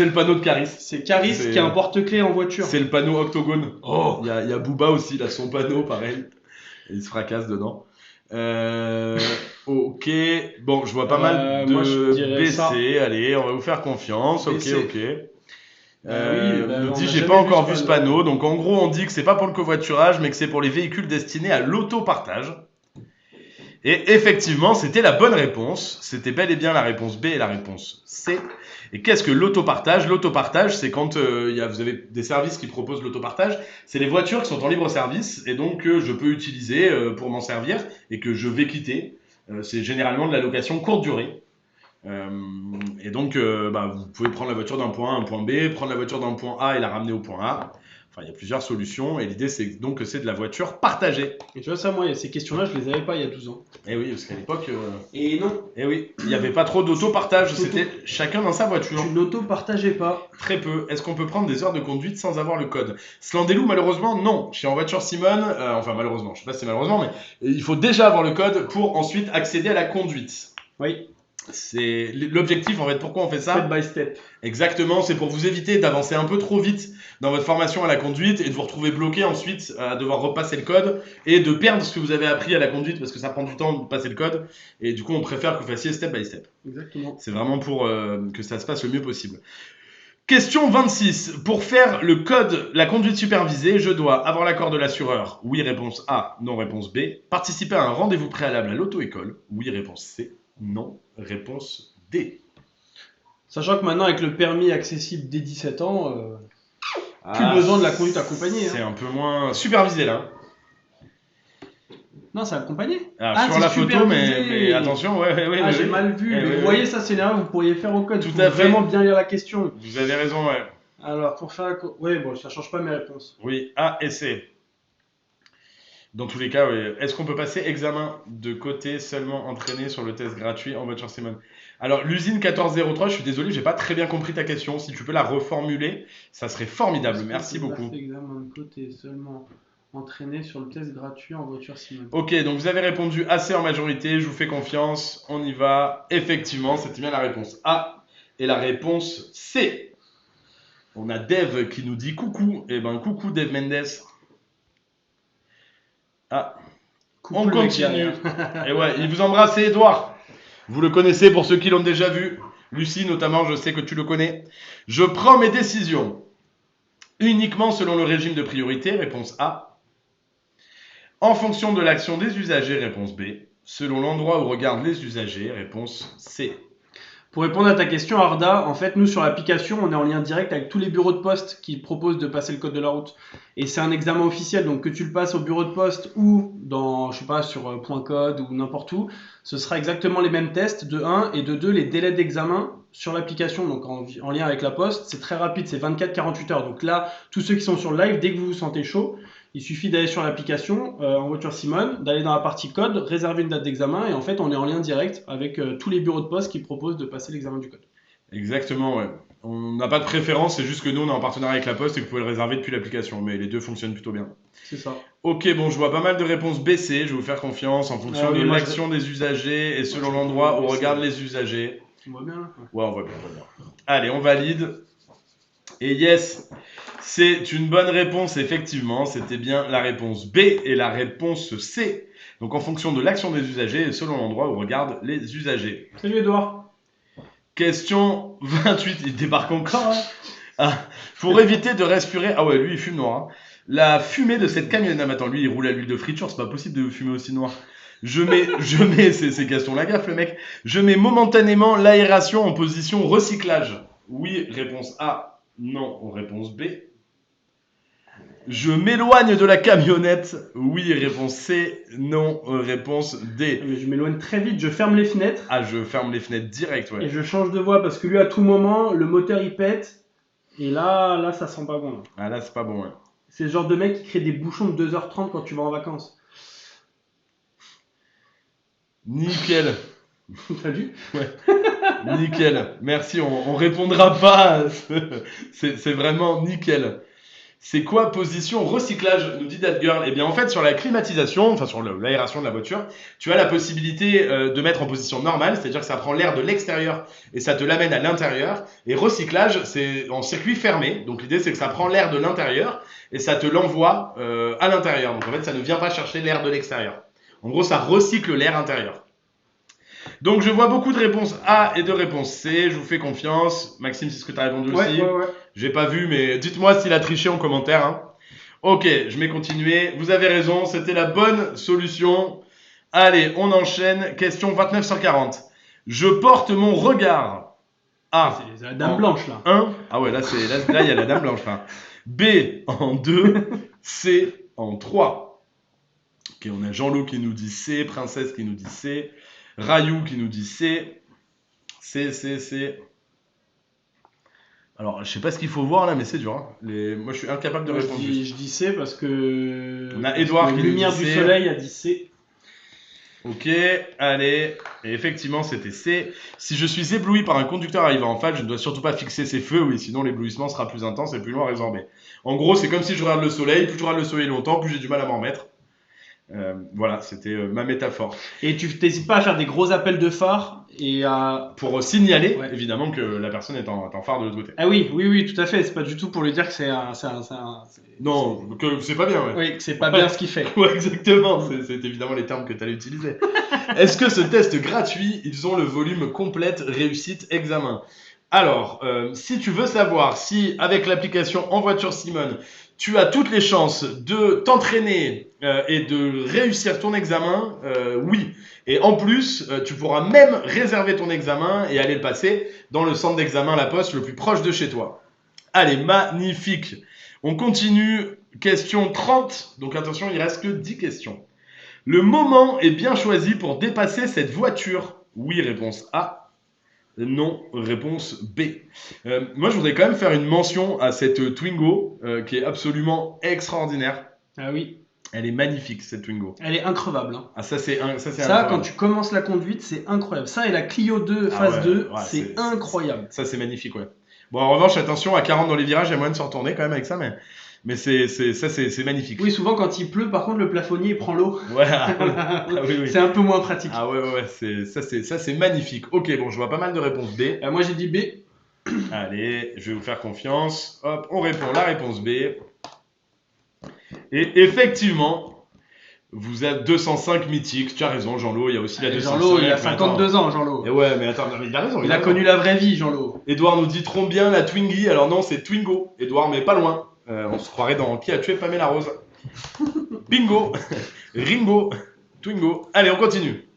le panneau de Caris. C'est Caris qui a un porte-clés en voiture. C'est le panneau octogone. Oh, il y a Booba aussi, il a son panneau, pareil. Et il se fracasse dedans. Ok, bon, je vois pas mal de BC. Allez, on va vous faire confiance. BC. Ok. On nous dit j'ai pas encore vu ce panneau. Donc en gros, on dit que c'est pas pour le covoiturage, mais que c'est pour les véhicules destinés à l'autopartage. Et effectivement, c'était la bonne réponse. C'était bel et bien la réponse B et la réponse C. Et qu'est-ce que l'autopartage? L'autopartage, c'est quand vous avez des services qui proposent l'autopartage. C'est les voitures qui sont en libre service et donc je peux utiliser pour m'en servir et que je vais quitter. C'est généralement de la location courte durée. Et donc, vous pouvez prendre la voiture d'un point A à un point B, prendre la voiture d'un point A et la ramener au point A. Enfin, il y a plusieurs solutions et l'idée c'est donc que c'est de la voiture partagée. Et tu vois ça, moi, ces questions-là, je les avais pas il y a 12 ans. Eh oui, parce qu'à l'époque... Et non. Eh oui, il n'y avait pas trop d'autopartage, c'était chacun dans sa voiture. Tu n'auto-partageais pas. Très peu. Est-ce qu'on peut prendre des heures de conduite sans avoir le code? Slandelou, malheureusement, non. Je suis en voiture Simone, enfin malheureusement, je sais pas si c'est malheureusement, mais il faut déjà avoir le code pour ensuite accéder à la conduite. Oui. C'est l'objectif en fait. Pourquoi on fait ça? Step by step. Exactement, c'est pour vous éviter d'avancer un peu trop vite dans votre formation à la conduite et de vous retrouver bloqué ensuite à devoir repasser le code et de perdre ce que vous avez appris à la conduite parce que ça prend du temps de passer le code et du coup on préfère que vous fassiez step by step. Exactement. C'est vraiment pour que ça se passe le mieux possible. Question 26. Pour faire le code, la conduite supervisée, je dois avoir l'accord de l'assureur. Oui, réponse A. Non, réponse B. Participer à un rendez-vous préalable à l'auto-école. Oui, réponse C. Non, réponse D. Sachant que maintenant, avec le permis accessible dès 17 ans, plus besoin de la conduite accompagnée. C'est un peu moins supervisé là. Non, c'est accompagné. Alors, sur c'est la photo, supervisé. mais attention, ouais. Ah, j'ai mal vu. Mais vous voyez, ça, c'est une erreur que vous pourriez faire au code. Tout Faut à fait. vraiment bien lire la question. Vous avez raison, ouais. Alors, pour faire oui, bon, ça change pas mes réponses. Oui, A et C. Dans tous les cas, oui. Est-ce qu'on peut passer examen de côté seulement entraîné sur le test gratuit en voiture Simone? Alors, l'usine 1403, je suis désolé, j'ai pas très bien compris ta question. Si tu peux la reformuler, ça serait formidable. Merci beaucoup. Passer examen de côté seulement entraîné sur le test gratuit en voiture Simone. Ok, donc vous avez répondu assez en majorité, je vous fais confiance, on y va. Effectivement, c'était bien la réponse A et la réponse C. On a Dev qui nous dit coucou. Eh ben coucou Dev Mendes. Ah, Coucou on le mec continue. derrière. Et ouais, il vous embrasse, c'est Edouard. Vous le connaissez pour ceux qui l'ont déjà vu. Lucie notamment, je sais que tu le connais. Je prends mes décisions uniquement selon le régime de priorité, réponse A. En fonction de l'action des usagers, réponse B. Selon l'endroit où regardent les usagers, réponse C. Pour répondre à ta question, Arda, en fait, nous sur l'application, on est en lien direct avec tous les bureaux de poste qui proposent de passer le code de la route. Et c'est un examen officiel, donc que tu le passes au bureau de poste ou dans, je sais pas, sur Point Code ou n'importe où, ce sera exactement les mêmes tests de 1 et de 2, les délais d'examen sur l'application, donc en lien avec la poste, c'est très rapide, c'est 24-48 heures. Donc là, tous ceux qui sont sur le live, dès que vous vous sentez chaud, il suffit d'aller sur l'application en voiture Simone, d'aller dans la partie code, réserver une date d'examen et en fait on est en lien direct avec tous les bureaux de poste qui proposent de passer l'examen du code. Exactement, ouais. On n'a pas de préférence, c'est juste que nous on est en partenariat avec la Poste et que vous pouvez le réserver depuis l'application, mais les deux fonctionnent plutôt bien. C'est ça. Ok, bon, je vois pas mal de réponses BC, je vais vous faire confiance en fonction de l'action des usagers et selon l'endroit où regardent les usagers. On voit bien là. Ouais, on voit bien. Allez, on valide. Et yes, c'est une bonne réponse, effectivement. C'était bien la réponse B et la réponse C. Donc en fonction de l'action des usagers et selon l'endroit où regardent les usagers. Salut Edouard. Question 28, il débarque encore. Hein pour éviter de respirer... Ah ouais, lui il fume noir. Hein. La fumée de cette camionnette... Non mais attends, lui il roule à l'huile de friture, c'est pas possible de fumer aussi noir. Je mets, c'est Gaston Lagaffe le mec. Je mets momentanément l'aération en position recyclage. Oui, réponse A. Non, réponse B. Je m'éloigne de la camionnette. Oui, réponse C. Non, réponse D. Mais je m'éloigne très vite, je ferme les fenêtres. Ah, je ferme les fenêtres direct, ouais. Et je change de voie parce que lui à tout moment, le moteur il pète. Et là ça sent pas bon. Là. Ah là, c'est pas bon, ouais. C'est le genre de mec qui crée des bouchons de 2h30 quand tu vas en vacances. Nickel. T'as vu? Ouais. Nickel. Merci, on répondra pas. C'est vraiment nickel. C'est quoi position recyclage, nous dit That Girl? Eh bien, en fait, sur la climatisation, enfin sur l'aération de la voiture, tu as la possibilité de mettre en position normale, c'est-à-dire que ça prend l'air de l'extérieur et ça te l'amène à l'intérieur. Et recyclage, c'est en circuit fermé. Donc l'idée, c'est que ça prend l'air de l'intérieur et ça te l'envoie à l'intérieur. Donc en fait, ça ne vient pas chercher l'air de l'extérieur. En gros, ça recycle l'air intérieur. Donc je vois beaucoup de réponses A et de réponses C, je vous fais confiance. Maxime, c'est ce que tu as répondu aussi. Ouais. J'ai pas vu, mais dites-moi s'il a triché en commentaire. Hein. Ok, je vais continuer. Vous avez raison, c'était la bonne solution. Allez, on enchaîne. Question 2940. Je porte mon regard. A. C'est la dame blanche là. 1. Ah ouais, là il y a la dame blanche là. B en 2. C en 3. Ok, on a Jean-Loup qui nous dit C, Princesse qui nous dit C. Rayou qui nous dit C. C. Alors, je sais pas ce qu'il faut voir là, mais c'est dur. Hein. Moi, je suis incapable de répondre. Je dis C parce que. On a Edouard qui nous dit Lumière du soleil a dit C. Ok, allez. Et effectivement, c'était C. Si je suis ébloui par un conducteur arrivant en face, je ne dois surtout pas fixer ses feux, oui, sinon l'éblouissement sera plus intense et plus long à résorber. En gros, c'est comme si je regarde le soleil. Plus je regarde le soleil longtemps, plus j'ai du mal à m'en remettre. Voilà, c'était ma métaphore. Et tu n'hésites pas à faire des gros appels de phare et à. Pour signaler, Ouais. évidemment, que la personne est en phare de l'autre côté. Ah oui, oui, oui, tout à fait. C'est pas du tout pour lui dire que c'est Non, que c'est pas bien, ouais. Oui, que c'est pas bien ce qu'il fait. Ouais, exactement, c'est évidemment les termes que tu allais utiliser. Est-ce que ce test gratuit, ils ont le volume complète réussite examen? Alors, si tu veux savoir si avec l'application En voiture Simone, tu as toutes les chances de t'entraîner et de réussir ton examen, oui. Et en plus, tu pourras même réserver ton examen et aller le passer dans le centre d'examen La Poste le plus proche de chez toi. Allez, magnifique. On continue. Question 30. Donc attention, il reste que 10 questions. Le moment est bien choisi pour dépasser cette voiture. Oui, réponse A. Non, réponse B. Moi, je voudrais quand même faire une mention à cette Twingo qui est absolument extraordinaire. Ah oui, Elle est magnifique, cette Twingo. elle est increvable. Hein. Ah, ça, c'est Ça, incroyable. quand tu commences la conduite, c'est incroyable. Ça et la Clio 2 Ah phase ouais, 2, ouais, c'est incroyable. Ça, c'est magnifique, ouais. Bon, en revanche, attention, à 40 dans les virages, il y a moyen de se retourner quand même avec ça, mais c'est magnifique. Oui, souvent quand il pleut, par contre, le plafonnier il prend l'eau. Ouais, ah oui, oui. C'est un peu moins pratique. Ah ouais, ça c'est magnifique. Ok, bon, je vois pas mal de réponses B. Moi j'ai dit B. Allez, je vais vous faire confiance. Hop, on répond la réponse B. Et effectivement, vous êtes 205 mythiques. Tu as raison, Jean-Lo, il y a aussi la 205. Jean-Lo, il a 52 ans, Jean-Lo. Et ouais, mais attends, mais il a raison. Il a connu la vraie vie, Jean-Lo. Edouard nous dit trop bien la Twingie. Alors non, c'est Twingo. Edouard, mais pas loin. On se croirait dans Qui a tué Pamela Rose. Bingo. Ringo. Twingo. Allez, on continue.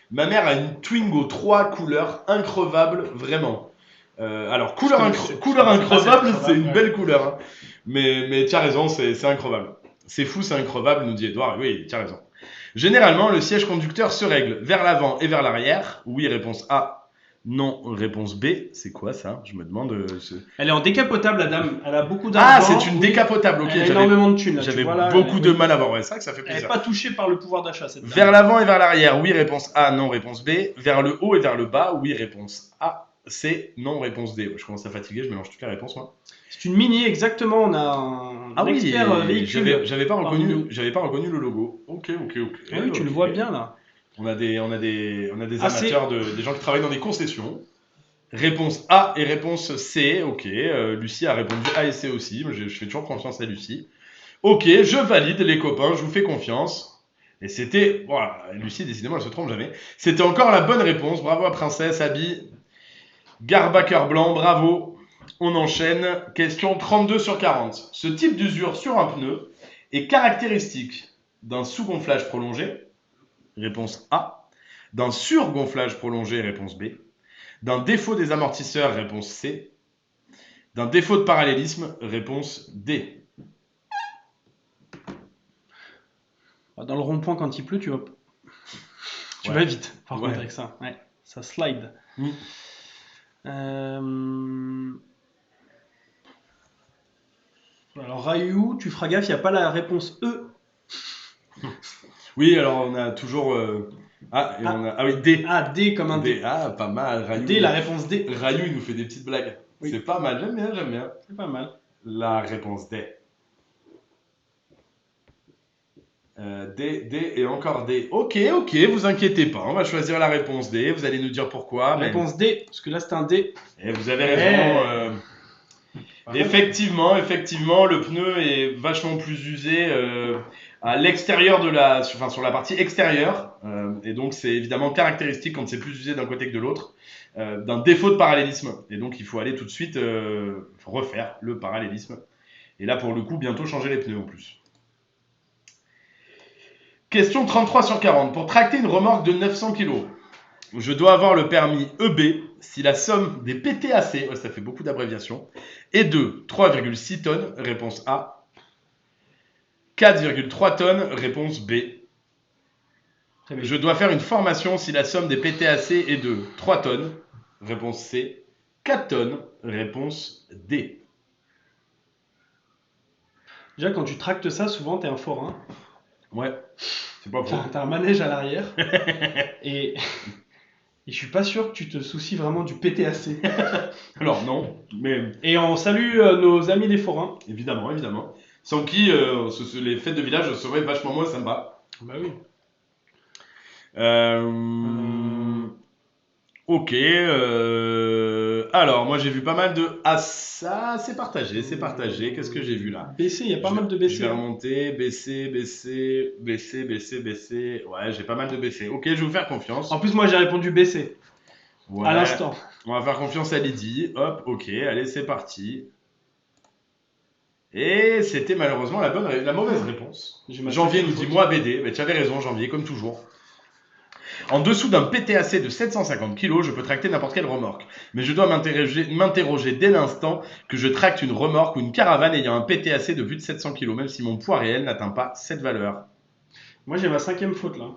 Ma mère a une Twingo 3 couleurs increvable, vraiment. Alors, couleur increvable, c'est une belle couleur. Hein. Mais tu as raison, c'est increvable. C'est fou, c'est increvable, nous dit Edouard. Oui, tu as raison. Généralement, le siège conducteur se règle vers l'avant et vers l'arrière. Oui, réponse A. Non, réponse B. C'est quoi ça? Je me demande. Elle est en décapotable, la dame. Elle a beaucoup d'argent. Ah, c'est une décapotable. Ok, elle a énormément de thunes. J'avais beaucoup de mal à voir. Ouais, c'est vrai que ça fait Elle plaisir. n'est pas touchée par le pouvoir d'achat, cette dame. Vers l'avant et vers l'arrière, oui, réponse A, non, réponse B. Vers le haut et vers le bas, oui, réponse A, C, non, réponse D. Je commence à fatiguer, je mélange toutes les réponses, moi. C'est une Mini, exactement. On a un expert véhicule. J'avais pas reconnu le logo. Ok. Ah oui, tu le vois bien, là. On a des amateurs, des gens qui travaillent dans des concessions. Réponse A et réponse C, ok. Lucie a répondu A et C aussi, mais je fais toujours confiance à Lucie. Ok, je valide les copains, je vous fais confiance. Et c'était... Voilà, Lucie, décidément, elle se trompe jamais. C'était encore la bonne réponse. Bravo à Princesse, Abby. Garba cœur blanc, bravo. On enchaîne. Question 32 sur 40. Ce type d'usure sur un pneu est caractéristique d'un sous-gonflage prolongé. Réponse A. D'un surgonflage prolongé. Réponse B. D'un défaut des amortisseurs. Réponse C. D'un défaut de parallélisme. Réponse D. Dans le rond-point, quand il pleut, tu vas vite, par contre, avec ça. Ouais, ça slide. Alors, Ryu, tu feras gaffe, il n'y a pas la réponse E. Oui, alors on a toujours... Ah oui, D. Ah, D comme un D. Ah, pas mal. Ryu, D, la réponse D. Ryu, il nous fait des petites blagues. Oui. C'est pas mal, j'aime bien. C'est pas mal. La réponse D. D et encore D. Ok, vous inquiétez pas, on va choisir la réponse D, vous allez nous dire pourquoi. Réponse D, parce que là c'est un D. Et vous avez raison. Effectivement, le pneu est vachement plus usé à l'extérieur sur la partie extérieure. Et donc c'est évidemment caractéristique quand c'est plus usé d'un côté que de l'autre, d'un défaut de parallélisme. Et donc il faut aller tout de suite refaire le parallélisme. Et là pour le coup, bientôt changer les pneus en plus. Question 33 sur 40. Pour tracter une remorque de 900 kg, je dois avoir le permis EB si la somme des PTAC, ça fait beaucoup d'abréviations, est de 3,6 tonnes, réponse A. 4,3 tonnes, réponse B. Je dois faire une formation si la somme des PTAC est de 3 tonnes, réponse C. 4 tonnes, réponse D. Déjà, quand tu tractes ça, souvent, t'es un forain. Ouais, c'est pas faux. T'as un manège à l'arrière. et je suis pas sûr que tu te soucies vraiment du PTAC. Alors non, mais... Et on salue nos amis des forains. Évidemment. Sans qui les fêtes de village seraient vachement moins sympas. Bah oui. Ok. Alors, moi j'ai vu pas mal de. Ah, ça, c'est partagé, c'est partagé. Qu'est-ce que j'ai vu là? BC, il y a pas mal de Je BC. vais remonter. BC, BC, BC, BC, BC. Ouais, j'ai pas mal de BC. Ok, je vais vous faire confiance. En plus, moi j'ai répondu BC Ouais. à l'instant. On va faire confiance à Lydie. Hop, ok, allez, c'est parti. Et c'était malheureusement la mauvaise réponse. J'ai ma Janvier cinquième nous dit faute. moi BD. Mais tu avais raison, Janvier, comme toujours. En dessous d'un PTAC de 750 kg, je peux tracter n'importe quelle remorque. Mais je dois m'interroger dès l'instant que je tracte une remorque ou une caravane ayant un PTAC de plus de 700 kg, même si mon poids réel n'atteint pas cette valeur. Moi j'ai ma 5e faute là.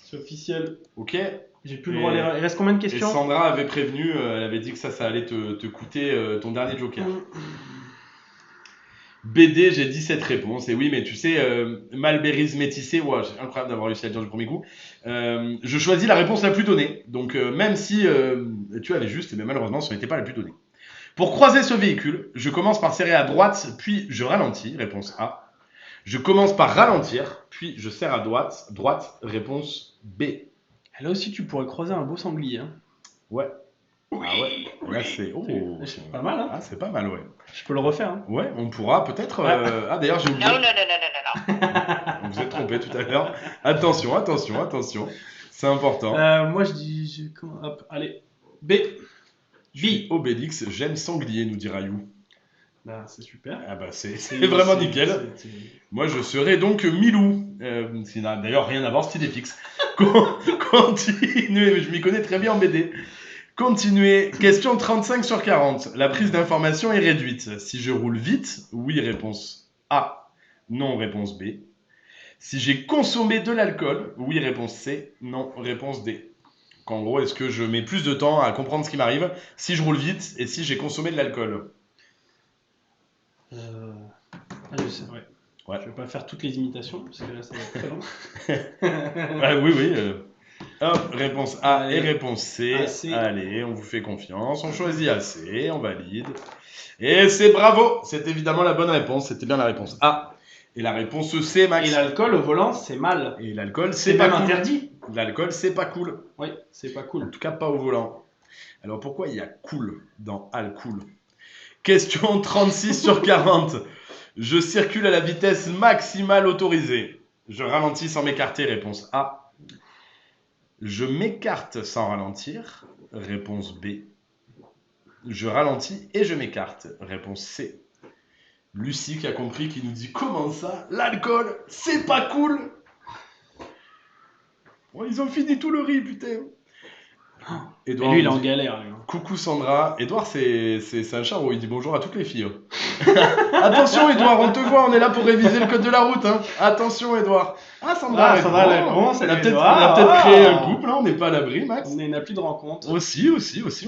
C'est officiel. Ok. J'ai plus le droit à l'erreur. Il reste combien de Et questions? Sandra avait prévenu, elle avait dit que ça allait te coûter ton dernier joker. BD, j'ai 17 réponses. Et oui, mais tu sais, Malberries métissé, ouais, c'est incroyable d'avoir réussi à le dire du premier coup. Je choisis la réponse la plus donnée. Donc, même si tu avais juste, mais malheureusement, ce n'était pas la plus donnée. Pour croiser ce véhicule, je commence par serrer à droite, puis je ralentis. Réponse A. Je commence par ralentir, puis je serre à droite. Réponse B. Là aussi, tu pourrais croiser un beau sanglier. Hein. Ouais. Ah ouais. Là, c'est. Oh. C'est pas mal, hein. Ah, c'est pas mal, ouais. Je peux le refaire. Hein. Ouais, on pourra peut-être. Ah, d'ailleurs, j'ai oublié. Non, non, non, non, non, non. Vous vous êtes trompé tout à l'heure. Attention, attention, attention. C'est important. Moi, je dis. Hop, allez. B. B. Obélix, j'aime sanglier, nous dit Rayou. Bah, c'est super. Ah bah, c'est vraiment nickel. Moi, je serais donc Milou. Ce qui n'a d'ailleurs rien à voir, c'est idée fixe. Continuez, mais je m'y connais très bien en BD. Continuez. Question 35 sur 40. La prise d'information est réduite. Si je roule vite, oui, réponse A. Non, réponse B. Si j'ai consommé de l'alcool, oui, réponse C. Non, réponse D. En gros, est-ce que je mets plus de temps à comprendre ce qui m'arrive si je roule vite et si j'ai consommé de l'alcool? Ah, je sais, ouais. Ouais. Je vais pas faire toutes les imitations, parce que là, ça va être très long. Ah, oui, oui. Hop, réponse A Allez. et réponse C. AC. Allez, on vous fait confiance. On choisit AC, on valide. Et c'est bravo. C'est évidemment la bonne réponse. C'était bien la réponse A. Et la réponse C, Max. Et l'alcool au volant, c'est mal. Et l'alcool, C'est c'est pas même cool. interdit. L'alcool, c'est pas cool. Oui, c'est pas En cool. tout cas, pas au volant. Alors pourquoi il y a cool dans alcool? Question 36 sur 40. Je circule à la vitesse maximale autorisée. Je ralentis sans m'écarter. Réponse A. Je m'écarte sans ralentir. Réponse B. Je ralentis et je m'écarte. Réponse C. Lucie qui a compris, qui nous dit comment ça? L'alcool, c'est pas cool. Oh, ils ont fini tout le riz, putain. Et Edouard lui, il est nous en dit, galère. Lui. coucou Sandra. Edouard, c'est un charreau. Il dit bonjour à toutes les filles. Attention, Edouard, on te voit. On est là pour réviser le code de la route. Hein. Attention, Edouard. Ah, Sandra, Ah, Sandra, elle répond, on a salut, peut-être Edouard. créé un couple. Hein. On n'est pas à l'abri, Max. On est une appli de rencontre. Aussi,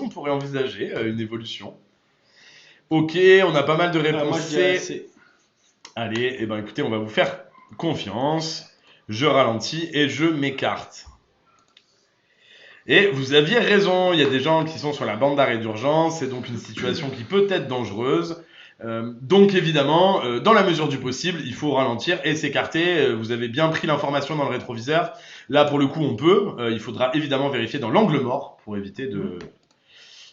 on pourrait envisager une évolution. Ok, on a pas mal de réponses Moi, je dirais C. Allez, eh ben, écoutez, on va vous faire confiance. Je ralentis et je m'écarte. Et vous aviez raison, il y a des gens qui sont sur la bande d'arrêt d'urgence, c'est donc une situation qui peut être dangereuse. Donc évidemment, dans la mesure du possible, il faut ralentir et s'écarter. Vous avez bien pris l'information dans le rétroviseur. Là, pour le coup, on peut. Il faudra évidemment vérifier dans l'angle mort pour éviter de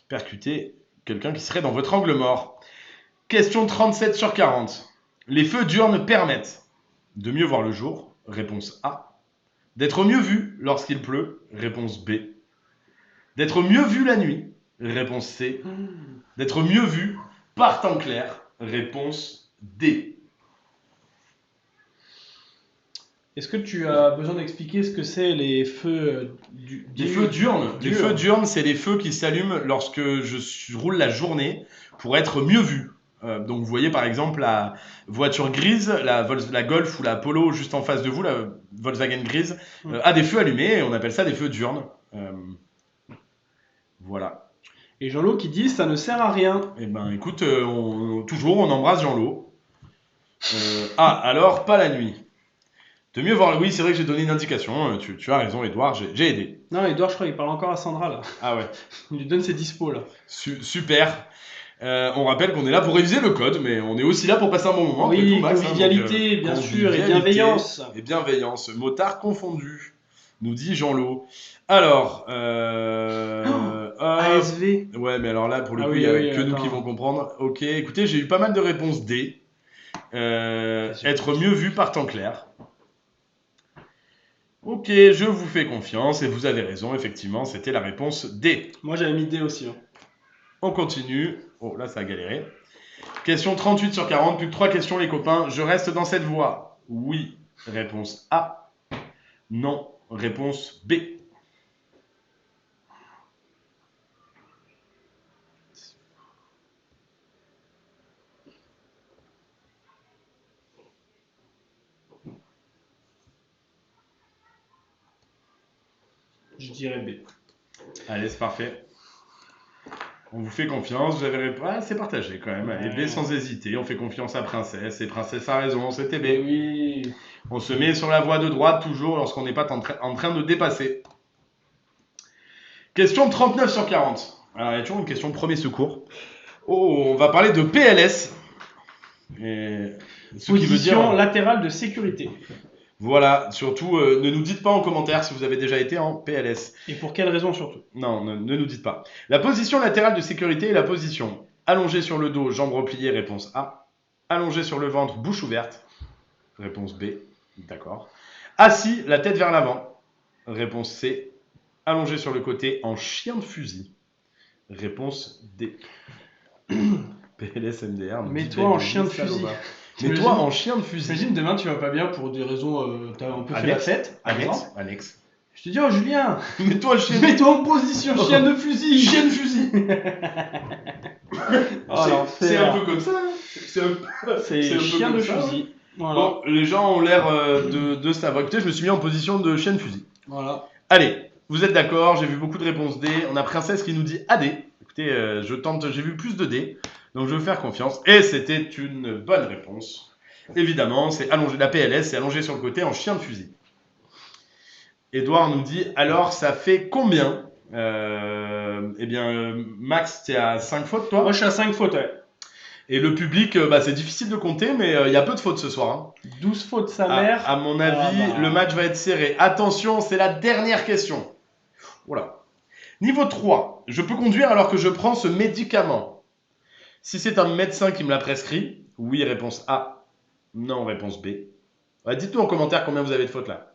percuter quelqu'un qui serait dans votre angle mort. Question 37 sur 40. Les feux diurnes permettent de mieux voir le jour. Réponse A. D'être mieux vu lorsqu'il pleut. Réponse B. D'être mieux vu la nuit. Réponse C. D'être mieux vu par temps clair. Réponse D. Est-ce que tu as besoin d'expliquer ce que c'est les feux Les feux diurnes. Les feux diurnes, c'est les feux qui s'allument lorsque je roule la journée pour être mieux vu. Donc vous voyez par exemple la voiture grise, la Golf ou la Polo juste en face de vous, la Volkswagen grise, a des feux allumés et on appelle ça des feux diurnes. Voilà. Et Jean-Loup qui dit ça ne sert à rien. Eh ben écoute, toujours on embrasse Jean-Lot. Alors pas la nuit. De mieux voir, oui c'est vrai que j'ai donné une indication, tu as raison Edouard, j'ai aidé. Non, Edouard je crois qu'il parle encore à Sandra là. Ah ouais. Il lui donne ses dispos là. Super. On rappelle qu'on est là pour réviser le code, mais on est aussi là pour passer un bon moment. après Oui, tout, Max, convivialité, bien sûr, et convivialité bienveillance. Et bienveillance, motard confondu, nous dit Jean-Lot. Alors, hop. ASV. Ouais, mais alors là, pour le Ah coup, oui, il n'y a oui, que nous attends. qui vont comprendre. Ok, écoutez, j'ai eu pas mal de réponses D. Être mieux vu par temps clair. Ok, je vous fais confiance et vous avez raison, effectivement, c'était la réponse D. Moi, j'avais mis D aussi. Hein. On continue. Oh, là, ça a galéré. Question 38 sur 40, plus que 3 questions, les copains. Je reste dans cette voie. Oui, réponse A. Non, réponse B. Je dirais B. Allez, c'est parfait. On vous fait confiance, vous avez répondu. Ah, c'est partagé quand même. Allez, B sans hésiter. On fait confiance à Princesse. Et Princesse a raison, c'était B. Oui. On se met sur la voie de droite toujours lorsqu'on n'est pas en train de dépasser. Question 39 sur 40. Alors, il y a toujours une question de premier secours. Oh, on va parler de PLS. Et ce qui veut Position dire. latérale de sécurité. Voilà, surtout, ne nous dites pas en commentaire si vous avez déjà été en PLS. Et pour quelle raison surtout? Non, ne nous dites pas. La position latérale de sécurité est la position allongée sur le dos, jambes repliées, réponse A. Allongé sur le ventre, bouche ouverte, réponse B. D'accord. Assis, la tête vers l'avant, réponse C. Allongé sur le côté, en chien de fusil, réponse D. PLS MDR. Mets-toi en chien de fusil. Mets-toi en chien de fusil. T'imagines, demain tu vas pas bien pour des raisons. T'as un peu fait la Annexe. fête, par exemple. Annexe. Je te dis, oh Julien, Mets-toi en chien de mets-toi en position chien de fusil. Chien de fusil. Oh, C'est un peu comme ça. C'est un peu chien comme de ça, fusil. Voilà. Bon, les gens ont l'air de savoir. Écoutez, je me suis mis en position de chien de fusil. Voilà. Allez, vous êtes d'accord? J'ai vu beaucoup de réponses D. On a Princesse qui nous dit AD. Écoutez, je tente, j'ai vu plus de D. Donc je vais faire confiance. Et c'était une bonne réponse. Évidemment, c'est allongé. La PLS, c'est allongé sur le côté en chien de fusil. Edouard nous dit, alors ça fait combien? Eh bien, Max, tu es à 5 fautes, toi? Moi je suis à 5 fautes, ouais. Et le public, c'est difficile de compter, mais il y a peu de fautes ce soir. Hein. 12 fautes sa mère. À mon avis, le match va être serré. Attention, c'est la dernière question. Voilà. Niveau 3. Je peux conduire alors que je prends ce médicament. Si c'est un médecin qui me l'a prescrit, oui, réponse A. Non, réponse B. Ouais, dites-nous en commentaire combien vous avez de fautes là.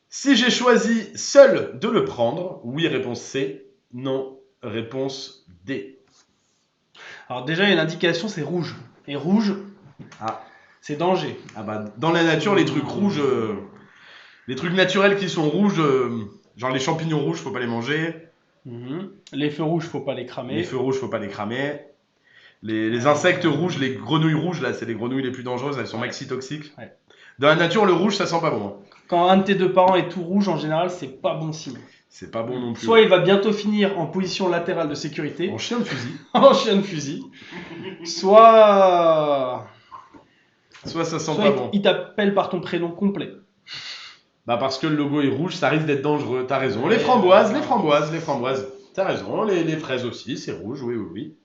Si j'ai choisi seul de le prendre, oui, réponse C. Non, réponse D. Alors déjà, il y a une indication, c'est rouge. Et rouge, c'est danger. Ah bah, dans la nature, les trucs rouges, les trucs naturels qui sont rouges, genre les champignons rouges, faut pas les manger. Les feux rouges, faut pas les cramer. Les feux rouges, faut pas les cramer. Les insectes rouges, les grenouilles rouges, là, c'est les grenouilles les plus dangereuses, elles sont maxi toxiques. Ouais. Dans la nature, le rouge, ça sent pas bon. Hein. Quand un de tes deux parents est tout rouge, en général, c'est pas bon signe. C'est pas bon non plus. Soit il va bientôt finir en position latérale de sécurité, En chien de fusil. en chien de fusil, soit Soit ça sent pas bon. il t'appelle par ton prénom complet. Bah parce que le logo est rouge, ça risque d'être dangereux, t'as raison. Les Ouais. framboises. T'as raison, les fraises aussi, c'est rouge, oui.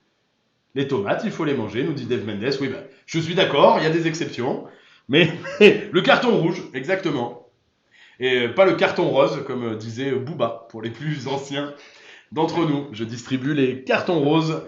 Les tomates, il faut les manger, nous dit Dave Mendes. Oui, je suis d'accord, il y a des exceptions. Mais le carton rouge, exactement. Et pas le carton rose, comme disait Booba, pour les plus anciens d'entre nous. Je distribue les cartons roses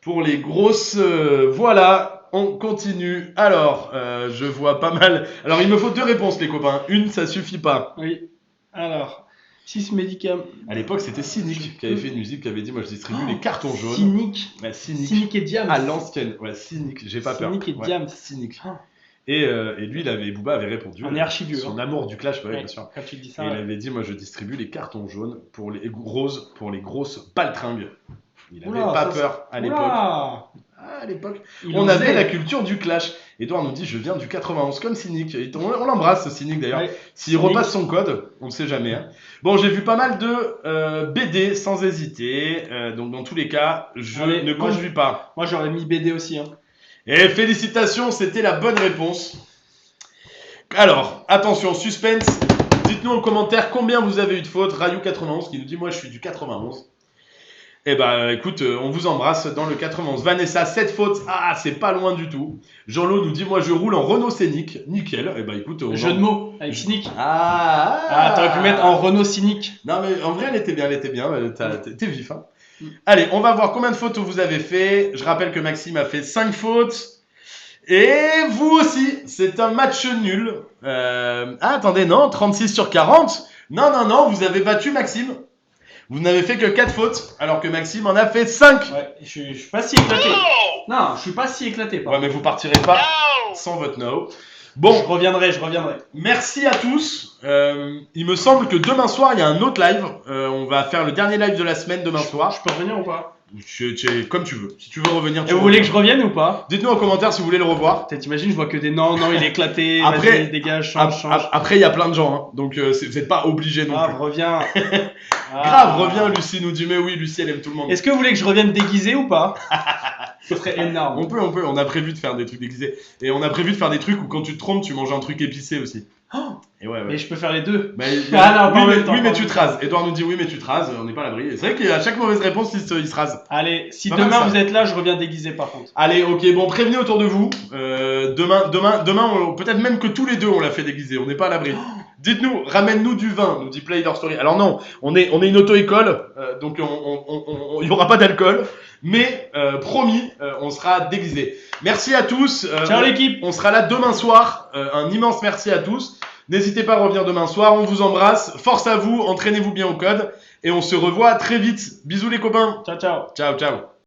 pour les grosses... voilà, on continue. Alors, je vois pas mal... Alors, il me faut 2 réponses, les copains. Une, ça suffit pas. Oui. Alors, 6 médicaments. À l'époque, c'était Cynic qui avait fait une musique, qui avait dit, moi, je distribue les cartons jaunes. Cynic. Ouais, Cynic. Cynic et Diams. À l'ancienne. Ouais, Cynic, j'ai pas peur. Cynic et Ouais, Diams. Cynic. Ah. Et lui, Booba avait répondu. On est archi-vieux. Son amour du clash, ouais, Ouais, bien sûr. quand tu dis Et ça. il avait dit, moi je distribue les cartons jaunes pour les roses, pour les grosses baltringues. Il avait Oula, pas ça, peur à l'époque. Oula. À l'époque, Il on osait. avait la culture du clash. Edouard nous dit, je viens du 91 comme Cynic. On l'embrasse, ce Cynic d'ailleurs. Ouais. S'il Cynic. repasse son code, on ne sait jamais. Hein. Bon, j'ai vu pas mal de BD sans hésiter. Donc dans tous les cas, je Allez, ne conduis pas. Moi j'aurais mis BD aussi. Hein. Et félicitations, c'était la bonne réponse. Alors, attention, suspense. Dites-nous en commentaire combien vous avez eu de fautes. Rayou91 qui nous dit, moi je suis du 91. Eh ben, écoute, on vous embrasse dans le 91. Vanessa, 7 fautes. Ah, c'est pas loin du tout. Jean-Lo nous dit, moi, je roule en Renault Scénic. Nickel. Eh ben, écoute, Jeu de mots avec cynique. Ah, T'aurais pu mettre en Renault cynique. Non, mais en vrai, elle était bien. T'es vif, hein. Allez, on va voir combien de fautes vous avez fait. Je rappelle que Maxime a fait 5 fautes. Et vous aussi, c'est un match nul. Attendez, non, 36 sur 40. Non, vous avez battu Maxime. Vous n'avez fait que 4 fautes, alors que Maxime en a fait 5. Ouais, je suis pas si éclaté. Non, je suis pas si éclaté. Ouais, mais vous partirez pas No! sans votre no. Je Bon, reviendrai. merci à tous. Il me semble que demain soir, il y a un autre live. On va faire le dernier live de la semaine demain soir. Je peux revenir ou pas? Comme tu veux. Si tu veux revenir, Et tu vous voulez que je revienne ou pas? Dites-nous en commentaire si vous voulez le revoir. T'imagines, je vois que des non, il est éclaté, Après- vas-y, dégage, change. Après, il y a plein de gens, hein. Donc vous n'êtes pas obligés non Grave, plus. reviens. Grave, reviens, Lucie nous dit, mais oui, Lucie, elle aime tout le monde. Est-ce que vous voulez que je revienne déguisé ou pas? Ce serait On énorme. peut, on a prévu de faire des trucs déguisés. Et on a prévu de faire des trucs où quand tu te trompes, tu manges un truc épicé aussi. Et ouais. Mais je peux faire les deux. Mais, Ah non, pas en oui, même temps, mais pas en tu même te rases. Edouard nous dit oui, mais tu te rases, on n'est pas à l'abri. Et c'est vrai qu'à chaque mauvaise réponse, il se rase. Allez, si Pas mal, demain ça. vous êtes là, je reviens déguisé par contre. Allez, ok, bon, prévenez autour de vous. Demain, peut-être même que tous les deux on l'a fait déguiser, on n'est pas à l'abri. Dites-nous, ramène-nous du vin, nous dit Play Your Story. Alors non, on est une auto-école, donc il n'y aura pas d'alcool, mais promis, on sera déguisé. Merci à tous. Ciao l'équipe. On sera là demain soir. Un immense merci à tous. N'hésitez pas à revenir demain soir. On vous embrasse. Force à vous. Entraînez-vous bien au code. Et on se revoit très vite. Bisous les copains. Ciao. Ciao.